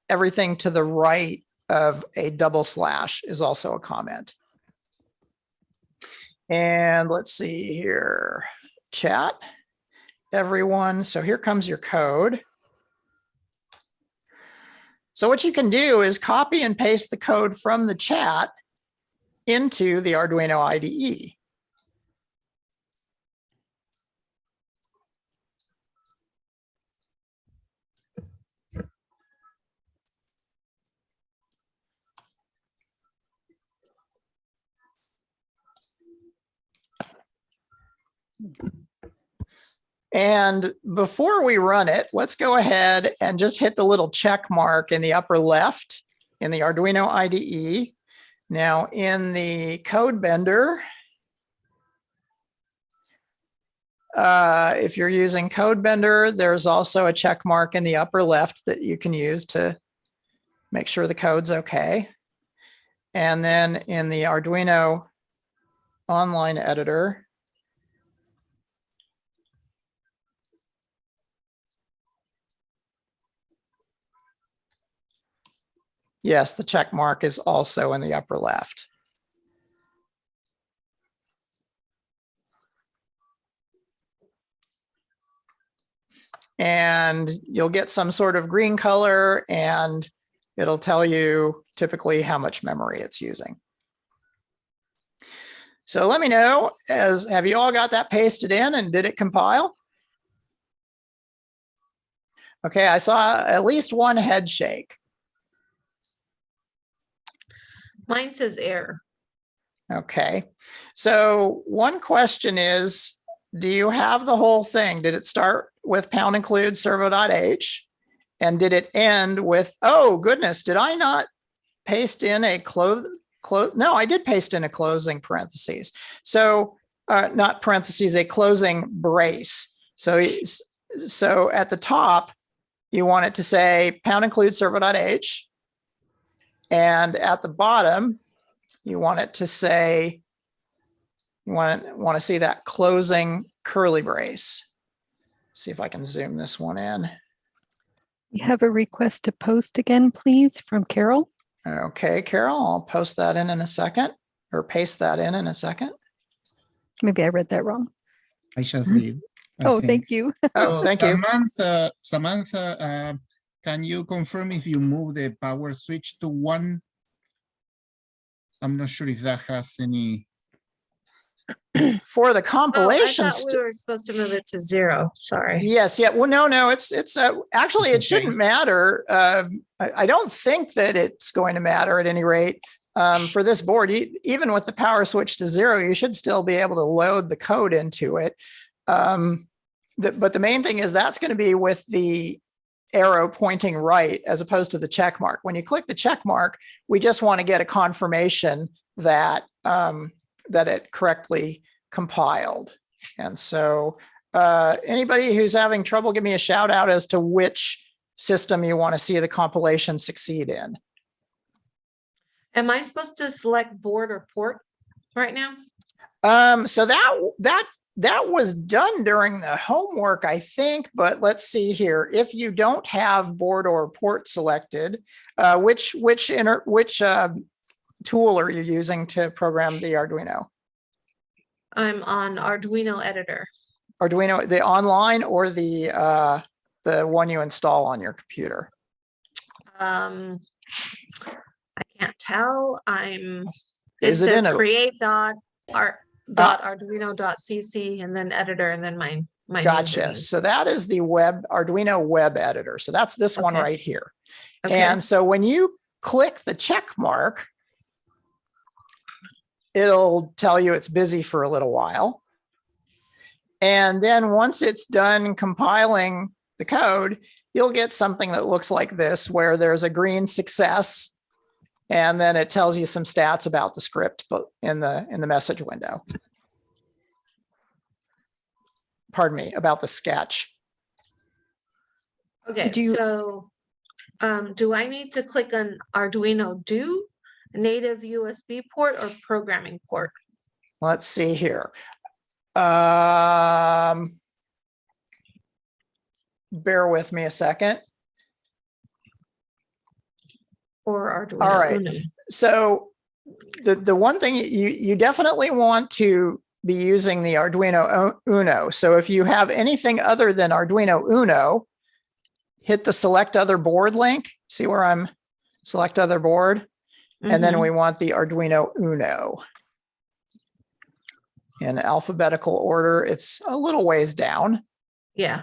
everything to the right of a // is also a comment. And let's see here, chat, everyone. So here comes your code. So what you can do is copy and paste the code from the chat into the Arduino IDE. And before we run it, let's go ahead and just hit the little check mark in the upper left in the Arduino IDE. Now in the code bender, if you're using code bender, there's also a check mark in the upper left that you can use to make sure the code's okay. And then in the Arduino online editor, Yes, the check mark is also in the upper left. And you'll get some sort of green color, and it'll tell you typically how much memory it's using. So let me know, have you all got that pasted in, and did it compile? Okay, I saw at least one head shake. Mine says error. Okay, so one question is, do you have the whole thing? Did it start with #include servo.h? And did it end with, oh goodness, did I not paste in a no, I did paste in a closing parentheses. So not parentheses, a closing brace. So at the top, you want it to say #include servo.h. And at the bottom, you want it to say, you want to see that closing curly brace. See if I can zoom this one in. We have a request to post again, please, from Carol. Okay, Carol, I'll post that in a second, or paste that in a second. Maybe I read that wrong. I just did. I Oh, think. thank you. Oh, thank you. Samantha, can you confirm if you move the power switch to 1? I'm not sure if that has any. For the Oh, I compilation. thought we were supposed to move it to 0. Sorry. Yes, yeah. Well, no, it's actually, it Okay. shouldn't matter. I don't think that it's going to matter at any rate. For this board, even with the power switch to 0, you should still be able to load the code into it. But the main thing is that's going to be with the arrow pointing right as opposed to the check mark. When you click the check mark, we just want to get a confirmation that that it correctly compiled. And so anybody who's having trouble, give me a shout out as to which system you want to see the compilation succeed in. Am I supposed to select board or port right now? So that was done during the homework, I think, but let's see here. If you don't have board or port selected, which tool are you using to program the Arduino? I'm on Arduino Editor. Arduino, the online or the one you install on your computer? I can't tell. It Is it says in a- create.arduino.cc and then editor and then my Gotcha. username. So that is the Arduino web editor. So that's this one Okay. right here. Okay. And so when you click the check mark, it'll tell you it's busy for a little while. And then once it's done compiling the code, you'll get something that looks like this, where there's a green success, and then it tells you some stats about the script in the message window. Pardon me, about the sketch. Okay, Do you- so do I need to click on Arduino Do, native USB port, or programming port? Let's see here. Bear with me a second. Or Arduino All right. Uno? So the one thing you definitely want to be using the Arduino Uno. So if you have anything other than Arduino Uno, hit the select other board link. See where I'm select other board? And then Mhm. we want the Arduino Uno in alphabetical order. It's a little ways down. Yeah.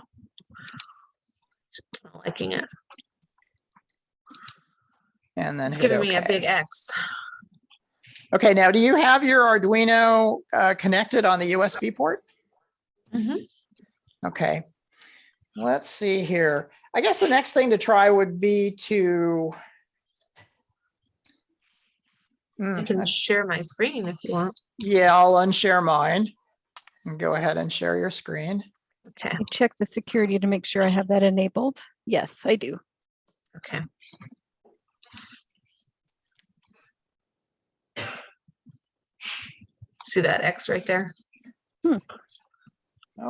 It's not liking it. And then It's hit giving me a OK. big X. Okay, now do you have your Arduino connected on the USB port? Mhm. Okay, let's see here. I guess the next thing to try would be to. I can share my screen if you want. Yeah, I'll unshare mine and go ahead and share your screen. Okay, I check the security to make sure I have that enabled. Yes, I do. okay. See that X right there? Oh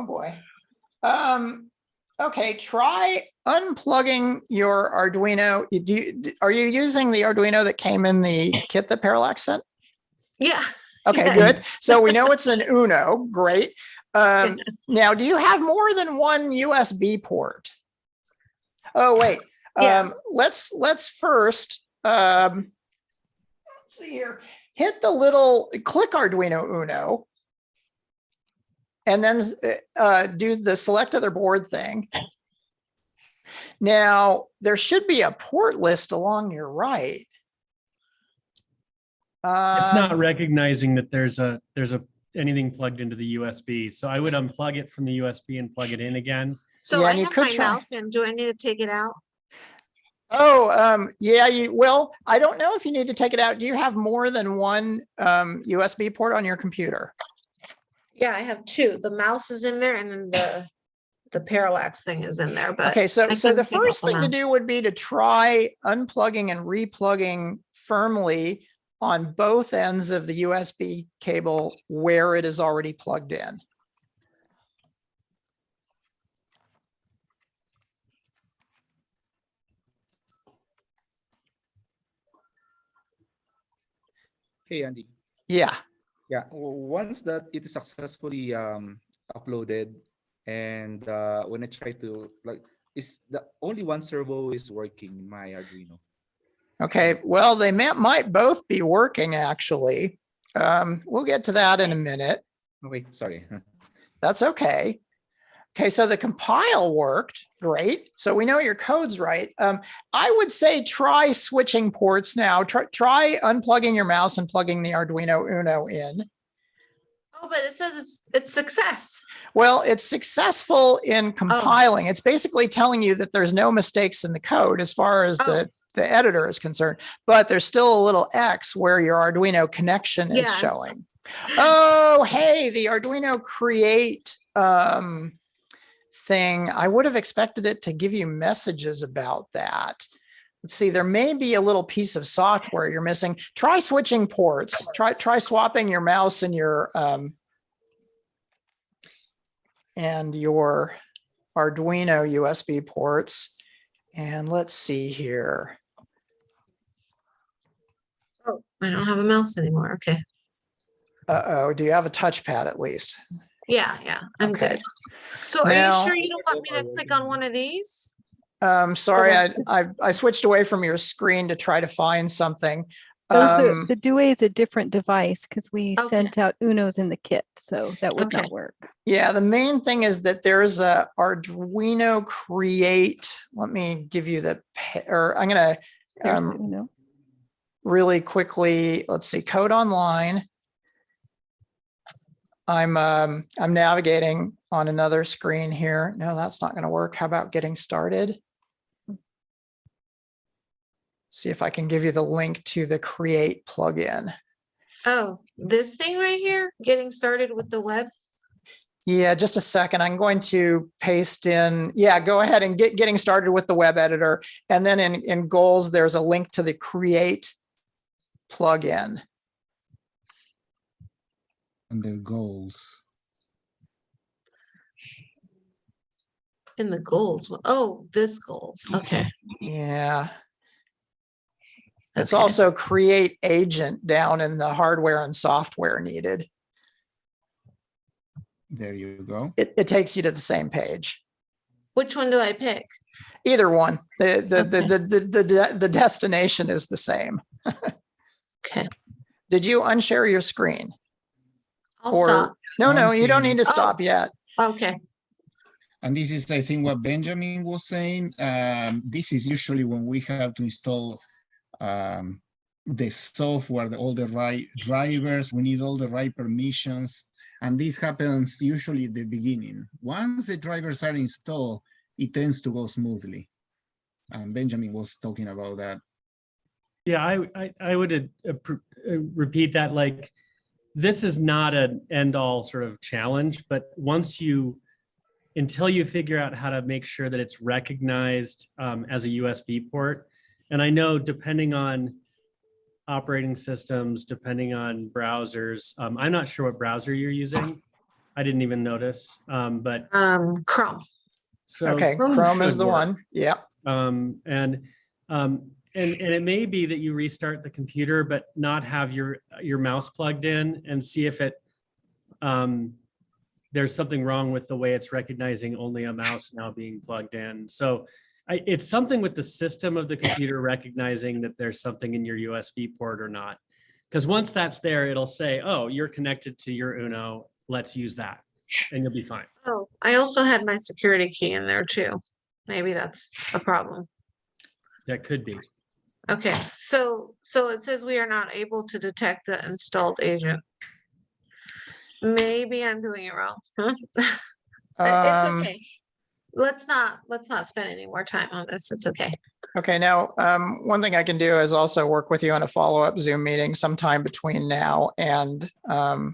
boy. Okay, try unplugging your Arduino. Are you using the Arduino that came in the kit that Parallax sent? Yeah. Okay, Yes. good. So we know it's an Uno. Great. Now, do you have more than one USB port? Oh, wait. Yeah. Let's first let's see here. Hit the little click Arduino Uno, and then do the select other board thing. Now, there should be a port list along your right. It's not recognizing that there's anything plugged into the USB. So I would unplug it from the USB and plug it in again. So Yeah, I and you have could my try. mouse in. Do I need to take it out? Oh, yeah, well, I don't know if you need to take it out. Do you have more than one USB port on your computer? Yeah, I have two. The mouse is in there and then the parallax thing is in there, but. Okay, so I so can the take off first the thing to do mouse. would be to try unplugging and replugging firmly on both ends of the USB cable where it is already plugged in. Hey, Andy. Yeah. Yeah, once that it is successfully uploaded, and when I try to is the only one servo is working in my Arduino. Okay, well, they might both be working actually. We'll get to that in a minute. Okay, sorry. That's okay. Okay, so the compile worked. Great. So we know your code's right. I would say try switching ports now. Try unplugging your mouse and plugging the Arduino Uno in. Oh, but it says it's success. Well, it's successful in compiling. It's basically telling you that there's no mistakes in the code as far as the editor is concerned, but there's still a little X where your Arduino connection is Yes. showing. Oh, hey, the Arduino create thing. I would have expected it to give you messages about that. Let's see, there may be a little piece of software you're missing. Try switching ports. Try swapping your mouse and your Arduino USB ports. And let's see here. Oh, I don't have a mouse anymore. Okay. Uh-oh, do you have a touchpad at least? Yeah, I'm Okay. good. So are Now- you sure you don't want me to click on one of these? Sorry, Okay. I switched away from your screen to try to find something. Those are, the Dewey is a different device because we Okay. sent out Unos in the kit, so that would Okay. not work. Yeah, the main thing is that there's a Arduino create. Let me give you I'm gonna There's the Uno. really quickly, let's see, code online. I'm navigating on another screen here. No, that's not going to work. How about getting started? See if I can give you the link to the create plugin. Oh, this thing right here, getting started with the web. Yeah, just a second. I'm going to paste in. Yeah, go ahead and getting started with the web editor. And then in goals, there's a link to the create plugin. Under goals. In the goals. Oh, this goals. Okay. Yeah. It's Okay. also create agent down in the hardware and software needed. There you go. It takes you to the same page. Which one do I pick? Either one. The destination is the same. Okay. Did you unshare your screen? I'll stop. No, I'm you don't seeing need to Oh. stop yet. Okay. And this is, I think, what Benjamin was saying. This is usually when we have to install the software, all the right drivers, we need all the right permissions. And this happens usually at the beginning. Once the drivers are installed, it tends to go smoothly. And Benjamin was talking about that. Yeah, I would repeat that. Like, this is not an end all sort of challenge, but until you figure out how to make sure that it's recognized as a USB port. And I know depending on operating systems, depending on browsers, I'm not sure what browser you're using. I didn't even notice, but Chrome. So Okay, Chrome Chrome is should the work. one. Yeah. And it may be that you restart the computer, but not have your mouse plugged in, and see if it there's something wrong with the way it's recognizing only a mouse now being plugged in. So it's something with the system of the computer recognizing that there's something in your USB port or not. Because once that's there, it'll say, oh, you're connected to your Uno. Let's use that, and you'll be fine. Oh, I also had my security key in there too. Maybe that's a problem. That could be. Okay, so it says we are not able to detect the installed agent. Maybe I'm doing it wrong. Huh? It's okay. Let's not spend any more time on this. It's okay. Okay, now, one thing I can do is also work with you on a follow-up Zoom meeting sometime between now and the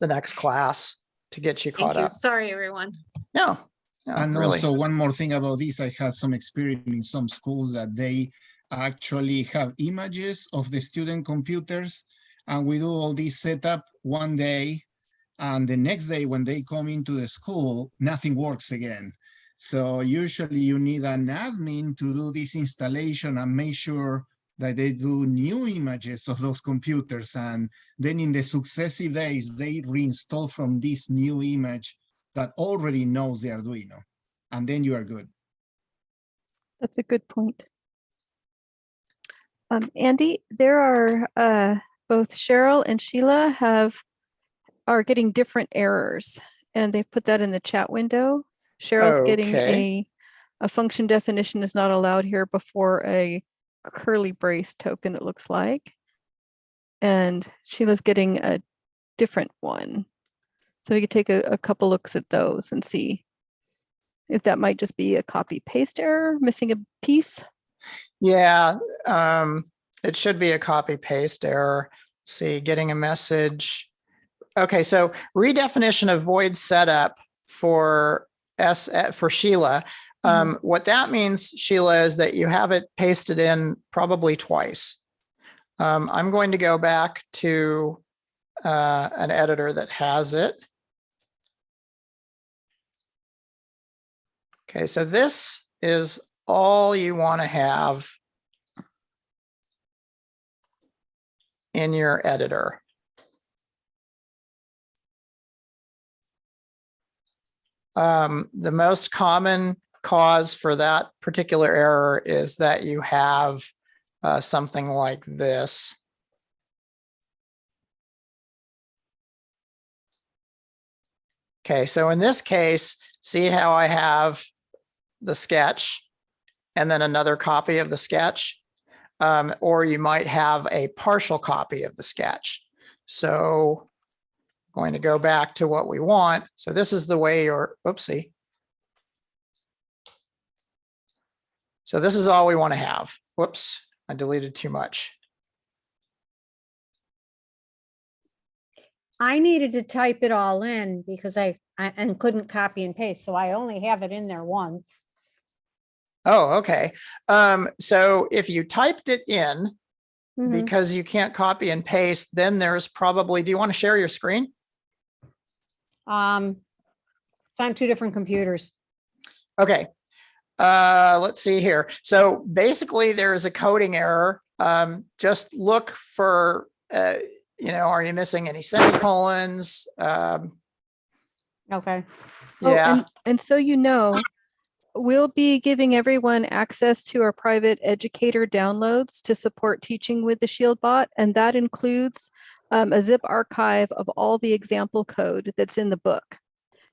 next class to get you caught Thank you. up. Sorry, everyone. No, And really. also one more thing about this, I had some experience in some schools that they actually have images of the student computers, and we do all this setup one day, and the next day when they come into the school, nothing works again. So usually you need an admin to do this installation and make sure that they do new images of those computers, and then in the successive days, they reinstall from this new image that already knows the Arduino, and then you are good. That's a good point. Andy, there are both Cheryl and Sheila are getting different errors, and they've put that in the chat window. Cheryl's getting Okay. a function definition is not allowed here before a curly brace token, it looks like. And Sheila's getting a different one. So we could take a couple looks at those and see if that might just be a copy paste error, missing a piece. Yeah, it should be a copy paste error. Let's see, getting a message. Okay, so redefinition of void setup for Sheila. What that means, Sheila, is that you have it pasted in probably twice. I'm going to go back to an editor that has it. Okay, so this is all you want to have in your editor. The most common cause for that particular error is that you have something like this. Okay, so in this case, see how I have the sketch and then another copy of the sketch, or you might have a partial copy of the sketch. So going to go back to what we want. So this is the way your, oopsie. So this is all we want to have. Whoops, I deleted too much. I needed to type it all in because I couldn't copy and paste. So I only have it in there once. Oh, okay. So if you typed it in because you can't copy and paste, then there's probably, do you want to share your screen? It's on two different computers. Okay. Let's see here. So basically there is a coding error. Just look for, are you missing any semicolons? Okay. Yeah. Oh, and so we'll be giving everyone access to our private educator downloads to support teaching with the ShieldBot, and that includes a zip archive of all the example code that's in the book.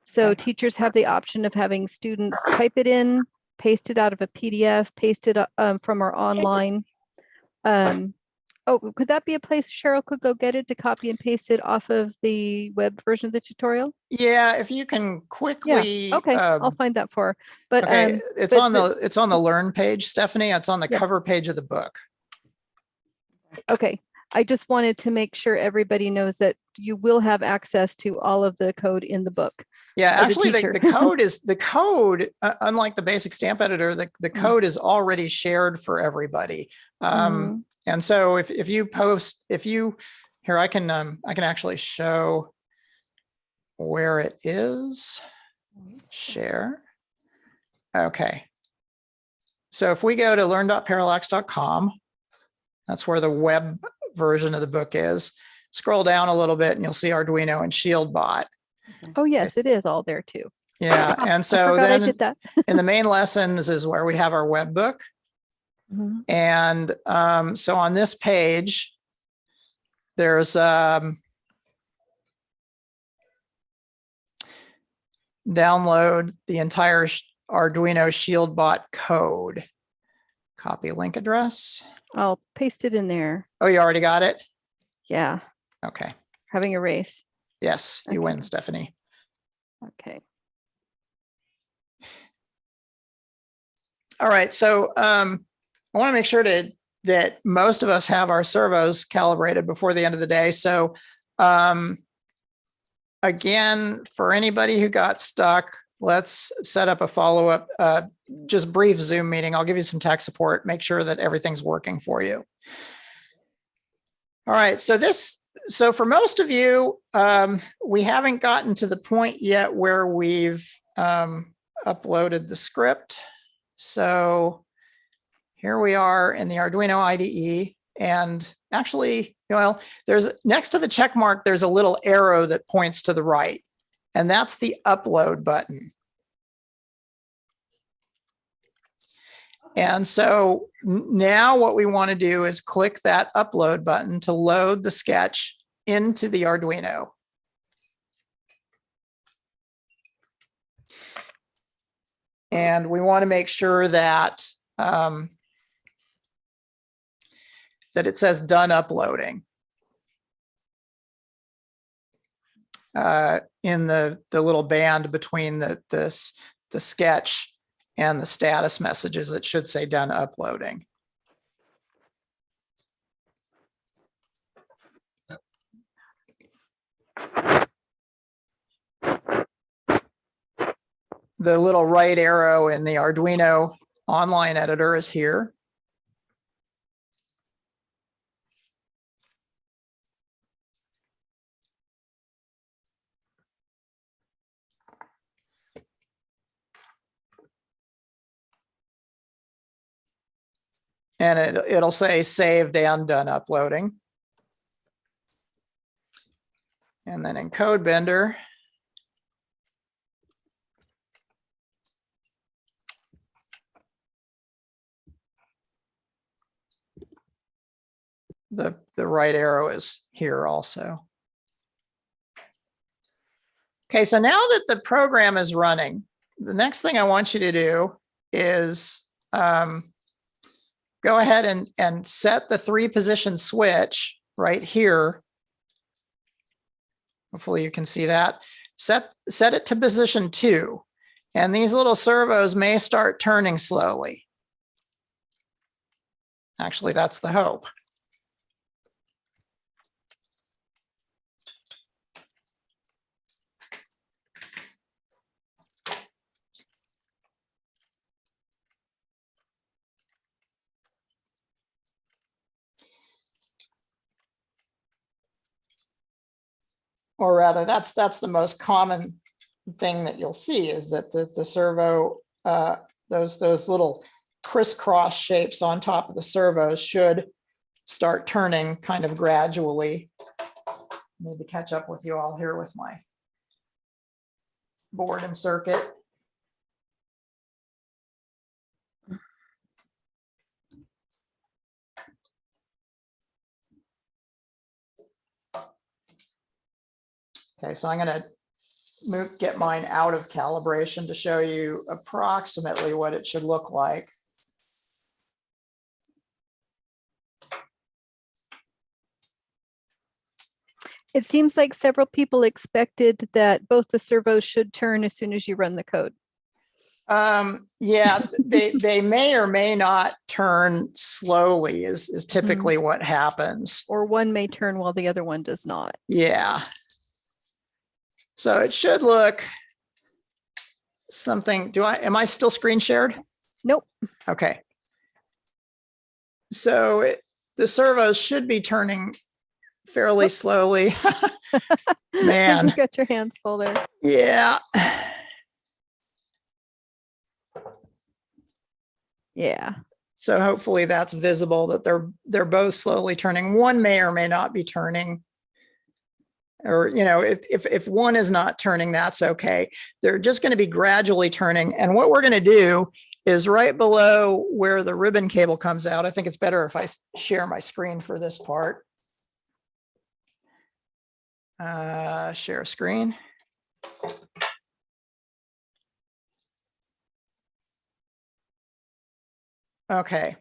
So teachers have the option of having students type it in, paste it out of a PDF, paste it from our online. Could that be a place Cheryl could go get it to copy and paste it off of the web version of the tutorial? Yeah, if you can quickly. Yeah. Okay, I'll find that for her. But okay, it's on the Learn page, Stephanie. It's on the cover page of the book. Okay, I just wanted to make sure everybody knows that you will have access to all of the code in the book. Yeah, actually, the code, unlike the basic stamp editor, the code is already shared for everybody. And so if you post, here, I can actually show where it is. Share. Okay. So if we go to learn.parallax.com, that's where the web version of the book is. Scroll down a little bit and you'll see Arduino and ShieldBot. Oh, yes, it is all there too. Yeah. And I so forgot I then did that. in the main lessons is where we have our web book. Mhm. And so on this page, there's download the entire Arduino ShieldBot code. Copy link address. I'll paste it in there. Oh, you already got it? Yeah, Okay. having a race. Yes, you Okay. win, Stephanie. Okay. All right. So I want to make sure that most of us have our servos calibrated before the end of the day. So again, for anybody who got stuck, let's set up a follow-up, just brief Zoom meeting. I'll give you some tech support, make sure that everything's working for you. All right, so for most of you, we haven't gotten to the point yet where we've uploaded the script. So here we are in the Arduino IDE, and actually, well, there's next to the check mark, there's a little arrow that points to the right, and that's the upload button. And so now what we want to do is click that upload button to load the sketch into the Arduino. And we want to make sure that that it says done uploading in the little band between the sketch and the status messages. It should say done uploading. The little right arrow in the Arduino online editor is here. And it'll say saved and done uploading. And then in CodeBender, the right arrow is here also. Okay, so now that the program is running, the next thing I want you to do is go ahead and set the 3-position switch right here. Hopefully you can see that. Set it to position 2. And these little servos may start turning slowly. Actually, that's the hope. Or rather, that's the most common thing that you'll see, is that the servo, those little crisscross shapes on top of the servos should start turning kind of gradually. Need to catch up with you all here with my board and circuit. Okay, so I'm going to get mine out of calibration to show you approximately what it should look like. It seems like several people expected that both the servos should turn as soon as you run the code. Yeah, they may or may not turn slowly is typically what happens. Or one may turn while the other one does not. Yeah. So it should look something. Am I still screen shared? Nope. Okay. So the servos should be turning fairly slowly. Man. You got your hands full there. Yeah. Yeah. So hopefully that's visible that they're both slowly turning. One may or may not be turning. Or, you know, if one is not turning, that's okay. They're just going to be gradually turning. And what we're going to do is right below where the ribbon cable comes out. I think it's better if I share my screen for this part. Share screen. Okay.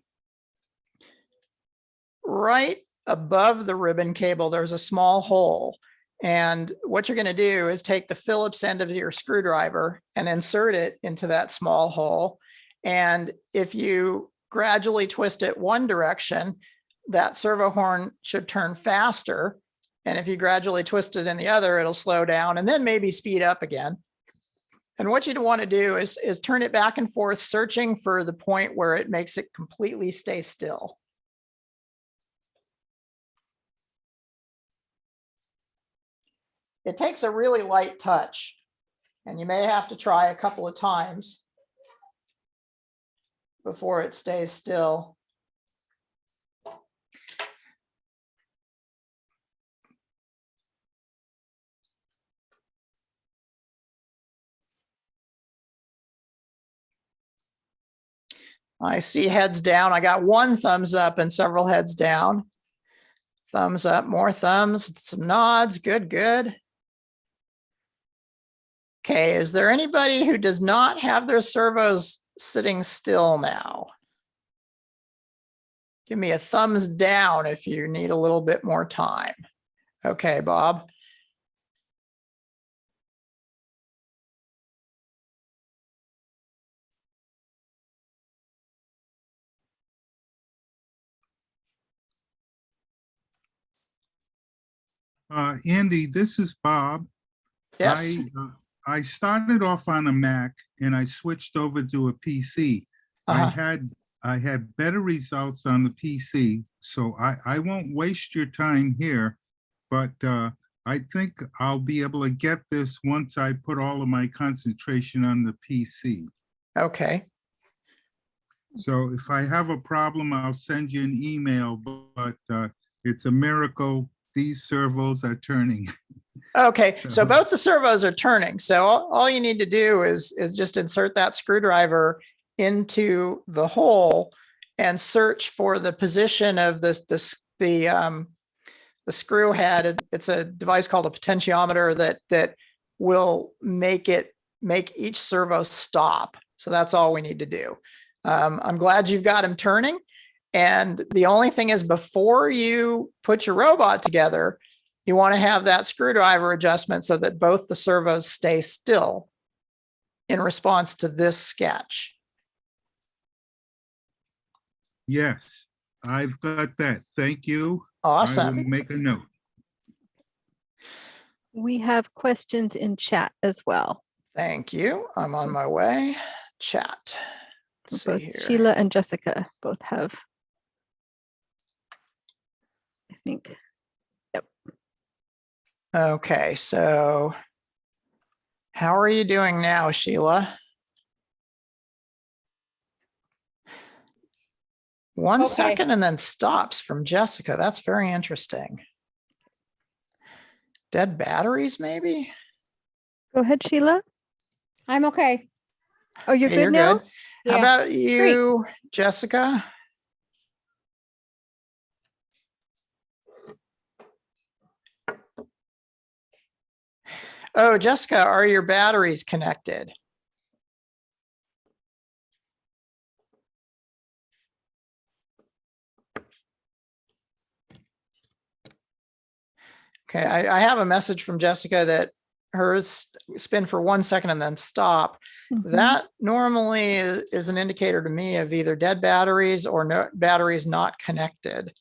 Right above the ribbon cable, there's a small hole. And what you're going to do is take the Phillips end of your screwdriver and insert it into that small hole. And if you gradually twist it one direction, that servo horn should turn faster. And if you gradually twist it in the other, it'll slow down and then maybe speed up again. And what you'd want to do is turn it back and forth, searching for the point where it makes it completely stay still. It takes a really light touch, and you may have to try a couple of times before it stays still. I see heads down. I got one thumbs up and several heads down. Thumbs up, more thumbs, some nods. Good, good. Okay, is there anybody who does not have their servos sitting still now? Give me a thumbs down if you need a little bit more time. Okay, Bob. Andy, this is Bob. Yes. I started off on a Mac and I switched over to a PC. I had better results on the PC, so I won't waste your time here, but I think I'll be able to get this once I put all of my concentration on the PC. Okay. So if I have a problem, I'll send you an email, but it's a miracle these servos are turning. Okay, so both the servos are turning. So all you need to do is just insert that screwdriver into the hole and search for the position of the screw head. It's a device called a potentiometer that will make each servo stop. So that's all we need to do. I'm glad you've got them turning. And the only thing is, before you put your robot together, you want to have that screwdriver adjustment so that both the servos stay still in response to this sketch. Yes, I've got that. Thank you. Awesome. I will make a note. We have questions in chat as well. Thank you. I'm on my way. Chat. Let's see Both here. Sheila and Jessica both have, I think. Yep. Okay, so how are you doing now, Sheila? 1 Okay. second and then stops from Jessica. That's very interesting. Dead batteries, maybe? Go ahead, Sheila. I'm okay. Oh, you're Okay, good you're now? good. How about you, Jessica? Oh, Jessica, are your batteries connected? Okay, I have a message from Jessica that hers spin for 1 second and then stop. Mhm. That normally is an indicator to me of either dead batteries or no batteries not connected.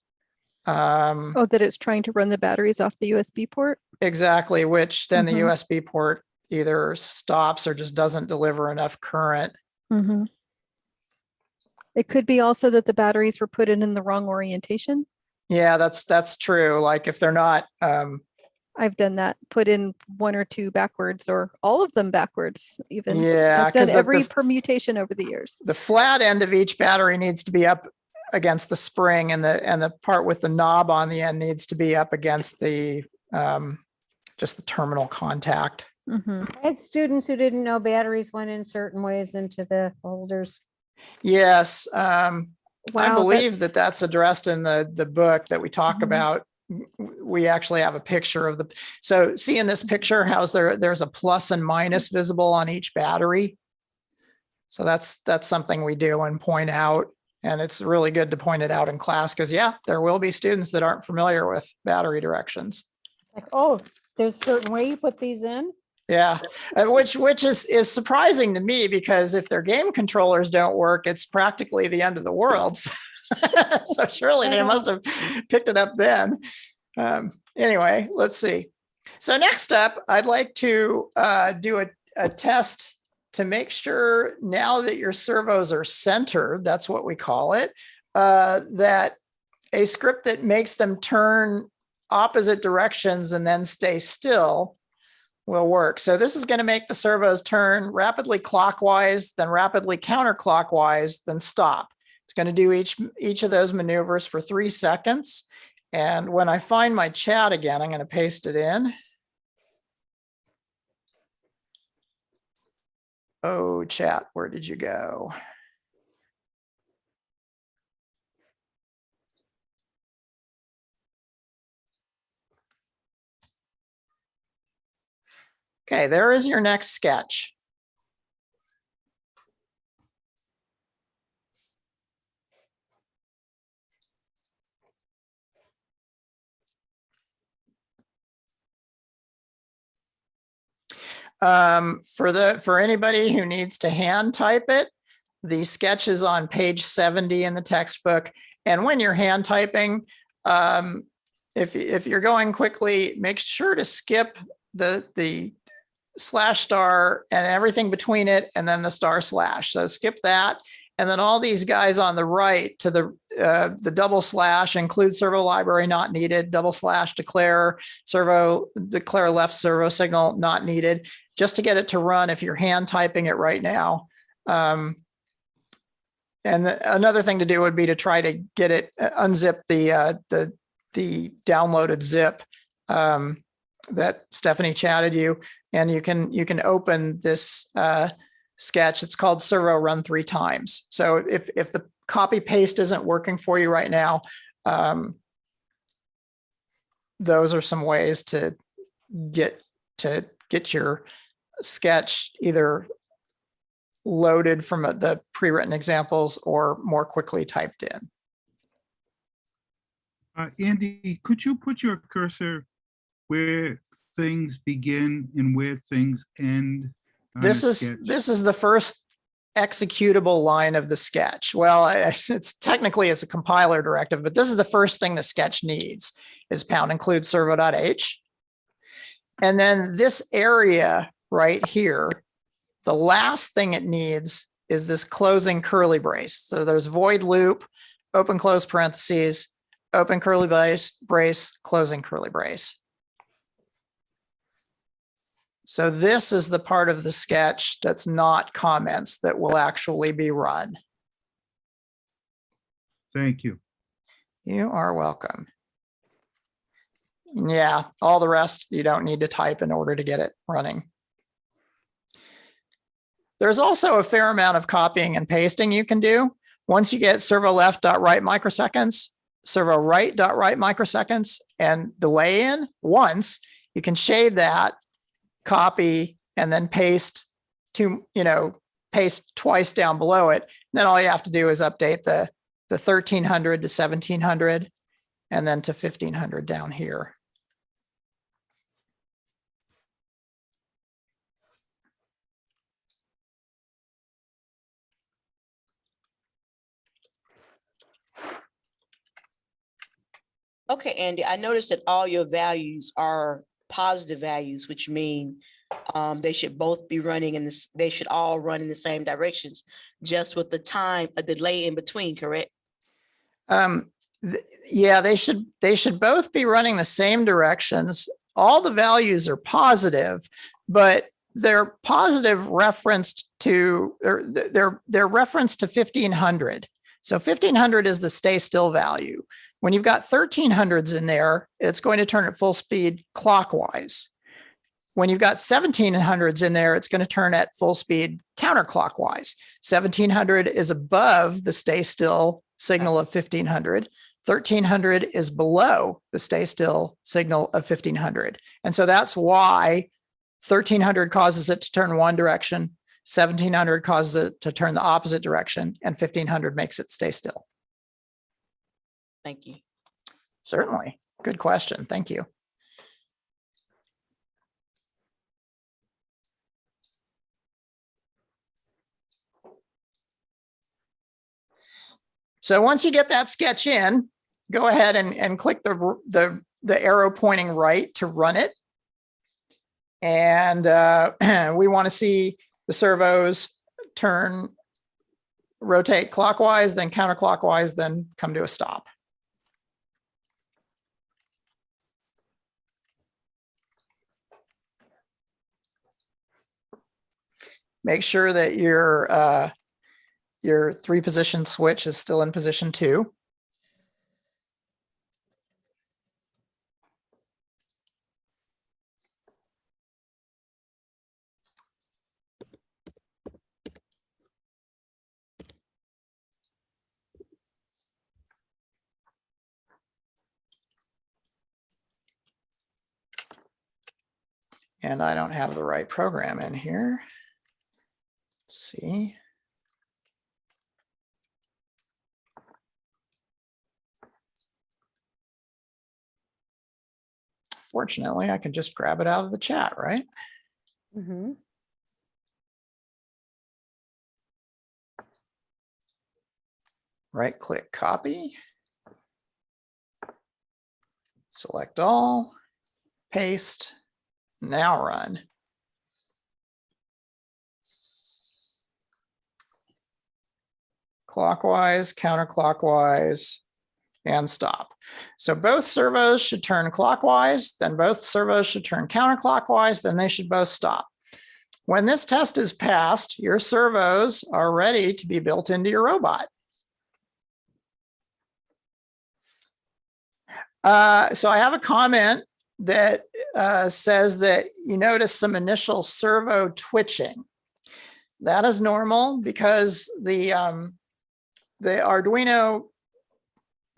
Oh, that it's trying to run the batteries off the USB port? Exactly, which then the Mhm. USB port either stops or just doesn't deliver enough current. Mm-hmm. It could be also that the batteries were put in the wrong orientation. Yeah, that's true. Like if they're not I've done that, put in 1 or 2 backwards or all of them backwards even. Yeah, I've done 'cause every permutation over the years. the flat end of each battery needs to be up against the spring, and the part with the knob on the end needs to be up against the just the terminal contact. Mhm. I had students who didn't know batteries went in certain ways into the holders. Yes, I Wow, believe that's addressed in the book that we talk Mhm. about. We actually have a picture of so see in this picture, how's there's a plus and minus visible on each battery. So that's something we do and point out. And it's really good to point it out in class because, yeah, there will be students that aren't familiar with battery directions. Like, oh, there's a certain way you put these in. Yeah, which is surprising to me because if their game controllers don't work, it's practically the end of the world. So surely they must have picked it up then. Anyway, let's see. So next up, I'd like to do a test to make sure now that your servos are centered, that's what we call it, that a script that makes them turn opposite directions and then stay still will work. So this is going to make the servos turn rapidly clockwise, then rapidly counterclockwise, then stop. It's going to do each of those maneuvers for 3 seconds. And when I find my chat again, I'm going to paste it in. Oh, chat, where did you go? Okay, there is your next sketch. For anybody who needs to hand type it, the sketch is on page 70 in the textbook. And when you're hand typing, if you're going quickly, make sure to skip the slash star and everything between it, and then the star slash. So skip that. And then all these guys on the right to the double slash include servo library not needed, double slash declare left servo signal not needed, just to get it to run if you're hand typing it right now. And another thing to do would be to try to get it unzip the downloaded zip that Stephanie chatted you, and you can open this sketch. It's called servo run 3 times. So if the copy paste isn't working for you right now, those are some ways to get your sketch either loaded from the pre-written examples or more quickly typed in. Andy, could you put your cursor where things begin and where things end? This is the first executable line of the sketch. Well, it's technically a compiler directive, but this is the first thing the sketch needs is pound include servo.h. And then this area right here, the last thing it needs is this closing curly brace. So there's void loop, open close parentheses, open curly brace, closing curly brace. So this is the part of the sketch that's not comments that will actually be run. Thank you. You are welcome. Yeah, all the rest you don't need to type in order to get it running. There's also a fair amount of copying and pasting you can do. Once you get servo left.write microseconds, servo right.write microseconds, and delay in once, you can shade that, copy, and then paste twice down below it. And then all you have to do is update the 1300 to 1700 and then to 1500 down here. Okay, Andy, I noticed that all your values are positive values, which mean they should both be running in this, they should all run in the same directions, just with the time, a delay in between, correct? Yeah, they should both be running the same directions. all the values are positive, but they're positive referenced to, they're referenced to 1500. So 1500 is the stay still value. When you've got 1300s in there, it's going to turn at full speed clockwise. When you've got 1700s in there, it's going to turn at full speed counterclockwise. 1700 is above the stay still signal of 1500. 1300 is below the stay still signal of 1500. And so that's why 1300 causes it to turn one direction, 1700 causes it to turn the opposite direction, and 1500 makes it stay still. Thank you. Certainly. Good question. Thank you. So once you get that sketch in, go ahead and click the arrow pointing right to run it. And we want to see the servos rotate clockwise, then counterclockwise, then come to a stop. Make sure that your 3-position switch is still in position 2. And I don't have the right program in here. Let's see. Fortunately, I can just grab it out of the chat, right? Mhm. Right click, copy. Select all, paste, now run. Clockwise, counterclockwise, and stop. So both servos should turn clockwise, then both servos should turn counterclockwise, then they should both stop. When this test is passed, your servos are ready to be built into your robot. So I have a comment that says that you notice some initial servo twitching. That is normal because the Arduino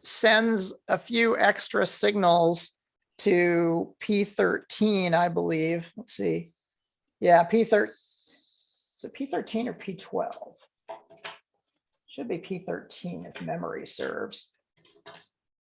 sends a few extra signals to P13, I believe. Let's see. Yeah, P13. Is it P13 or P12? Should be P13 if memory serves.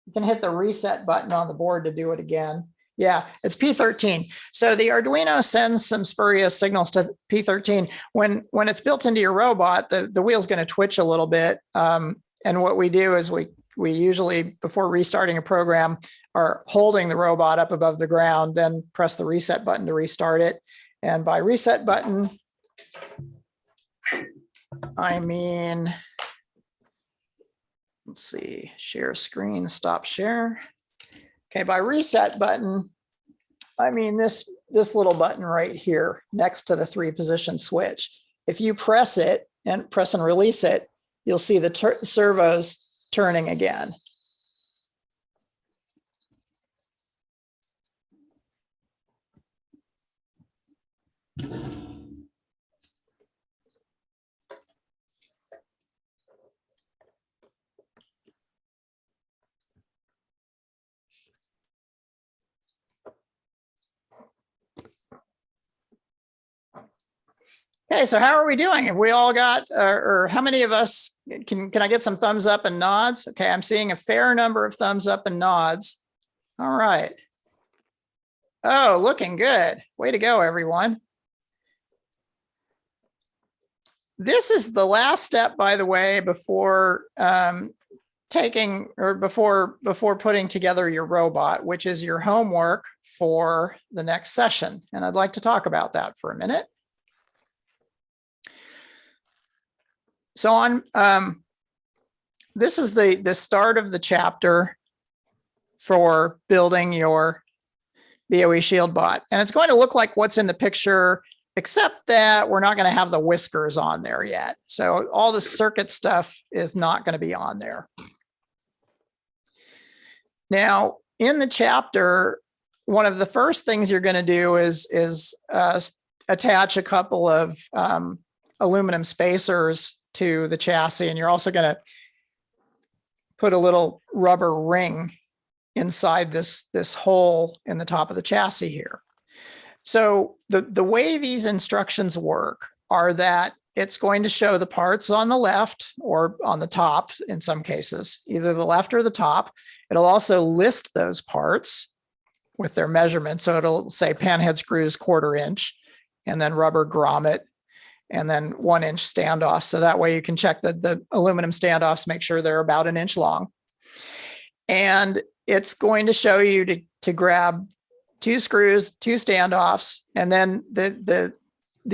You can hit the reset button on the board to do it again. Yeah, it's P13. So the Arduino sends some spurious signals to P13. When it's built into your robot, the wheel's going to twitch a little bit. And what we do is we usually, before restarting a program, are holding the robot up above the ground, then press the reset button to restart it. And by reset button, I mean, let's see, share screen, stop share. Okay, by reset button, I mean this little button right here next to the 3-position switch. If you press it and press and release it, you'll see the servos turning again. Okay, so how are we doing? Have we all got, or how many of us, can I get some thumbs up and nods? Okay, I'm seeing a fair number of thumbs up and nods. All right. Oh, looking good. Way to go, everyone. This is the last step, by the way, before before putting together your robot, which is your homework for the next session. And I'd like to talk about that for a minute. So this is the start of the chapter for building your BOE ShieldBot. And it's going to look like what's in the picture, except that we're not going to have the whiskers on there yet. So all the circuit stuff is not going to be on there. Now, in the chapter, one of the first things you're going to do is attach a couple of aluminum spacers to the chassis, and you're also going to put a little rubber ring inside this hole in the top of the chassis here. So the way these instructions work are that it's going to show the parts on the left or on the top in some cases, either the left or the top. It'll also list those parts with their measurements. So it'll say panhead screws 1/4 inch, and then rubber grommet, and then 1 inch standoffs. So that way you can check the aluminum standoffs, make sure they're about 1 inch long. And it's going to show you to grab 2 screws, 2 standoffs, and then the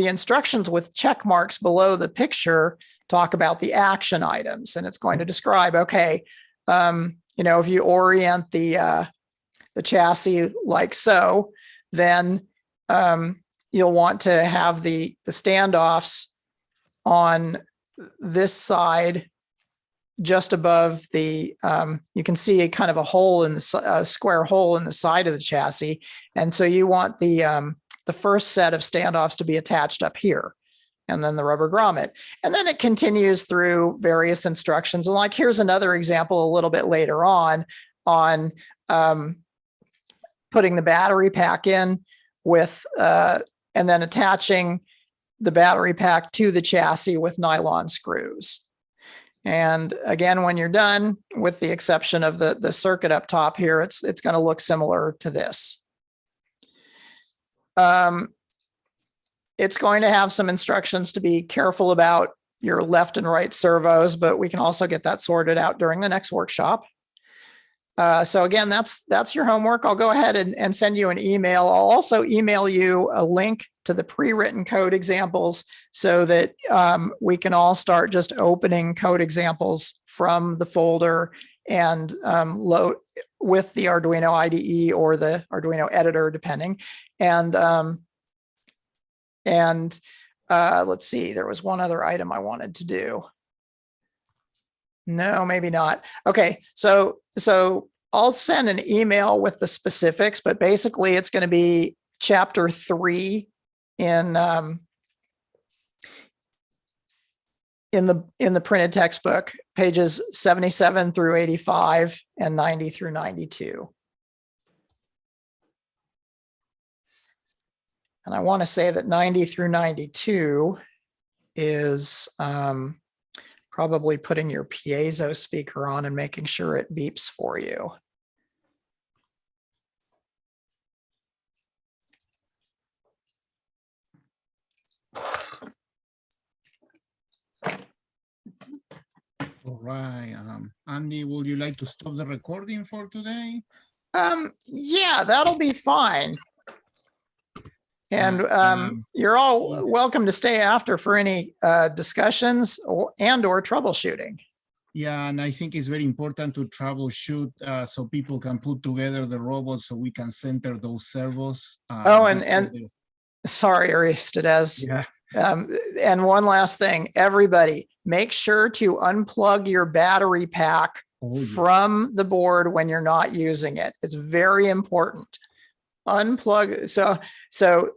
instructions with check marks below the picture talk about the action items. And it's going to describe, okay, if you orient the chassis like so, then you'll want to have the standoffs on this side just above the, you can see a kind of a hole in the square hole in the side of the chassis. And so you want the first set of standoffs to be attached up here, and then the rubber grommet. And then it continues through various instructions. And like, here's another example a little bit later on putting the battery pack in with, and then attaching the battery pack to the chassis with nylon screws. And again, when you're done, with the exception of the circuit up top here, it's going to look similar to this. It's going to have some instructions to be careful about your left and right servos, but we can also get that sorted out during the next workshop. So again, that's your homework. I'll go ahead and send you an email. I'll also email you a link to the pre-written code examples so that we can all start just opening code examples from the folder and load with the Arduino IDE or the Arduino editor, depending. And let's see, there was one other item I wanted to do. No, maybe not. Okay, so I'll send an email with the specifics, but basically it's going to be chapter 3 in the printed textbook, pages 77 through 85 and 90 through 92. And I want to say that 90 through 92 is probably putting your piezo speaker on and making sure it beeps for you. All right. Andy, would you like to stop the recording for today? Yeah, that'll be fine. And you're all welcome to stay after for any discussions or troubleshooting. Yeah, and I think it's very important to troubleshoot so people can put together the robots so we can center those servos. And sorry, Aristides. Yeah. And one last thing, everybody, make sure to unplug your battery pack from the board when you're not using it. It's very important. Unplug. So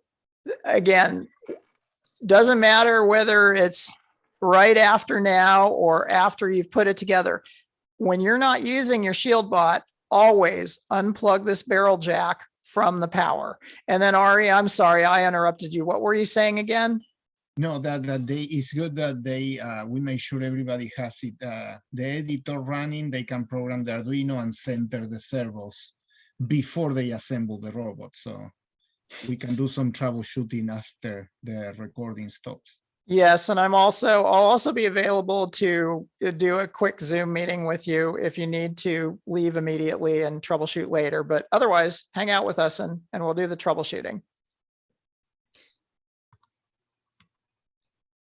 again, doesn't matter whether it's right after now or after you've put it together. When you're not using your ShieldBot, always unplug this barrel jack from the power. And then Ari, I'm sorry, I interrupted you. What were you saying again? No, that it's good that we make sure everybody has it, the editor running. They can program the Arduino and center the servos before they assemble the robot. So we can do some troubleshooting after the recording stops. Yes, and I'll also be available to do a quick Zoom meeting with you if you need to leave immediately and troubleshoot later. But otherwise, hang out with us and we'll do the troubleshooting.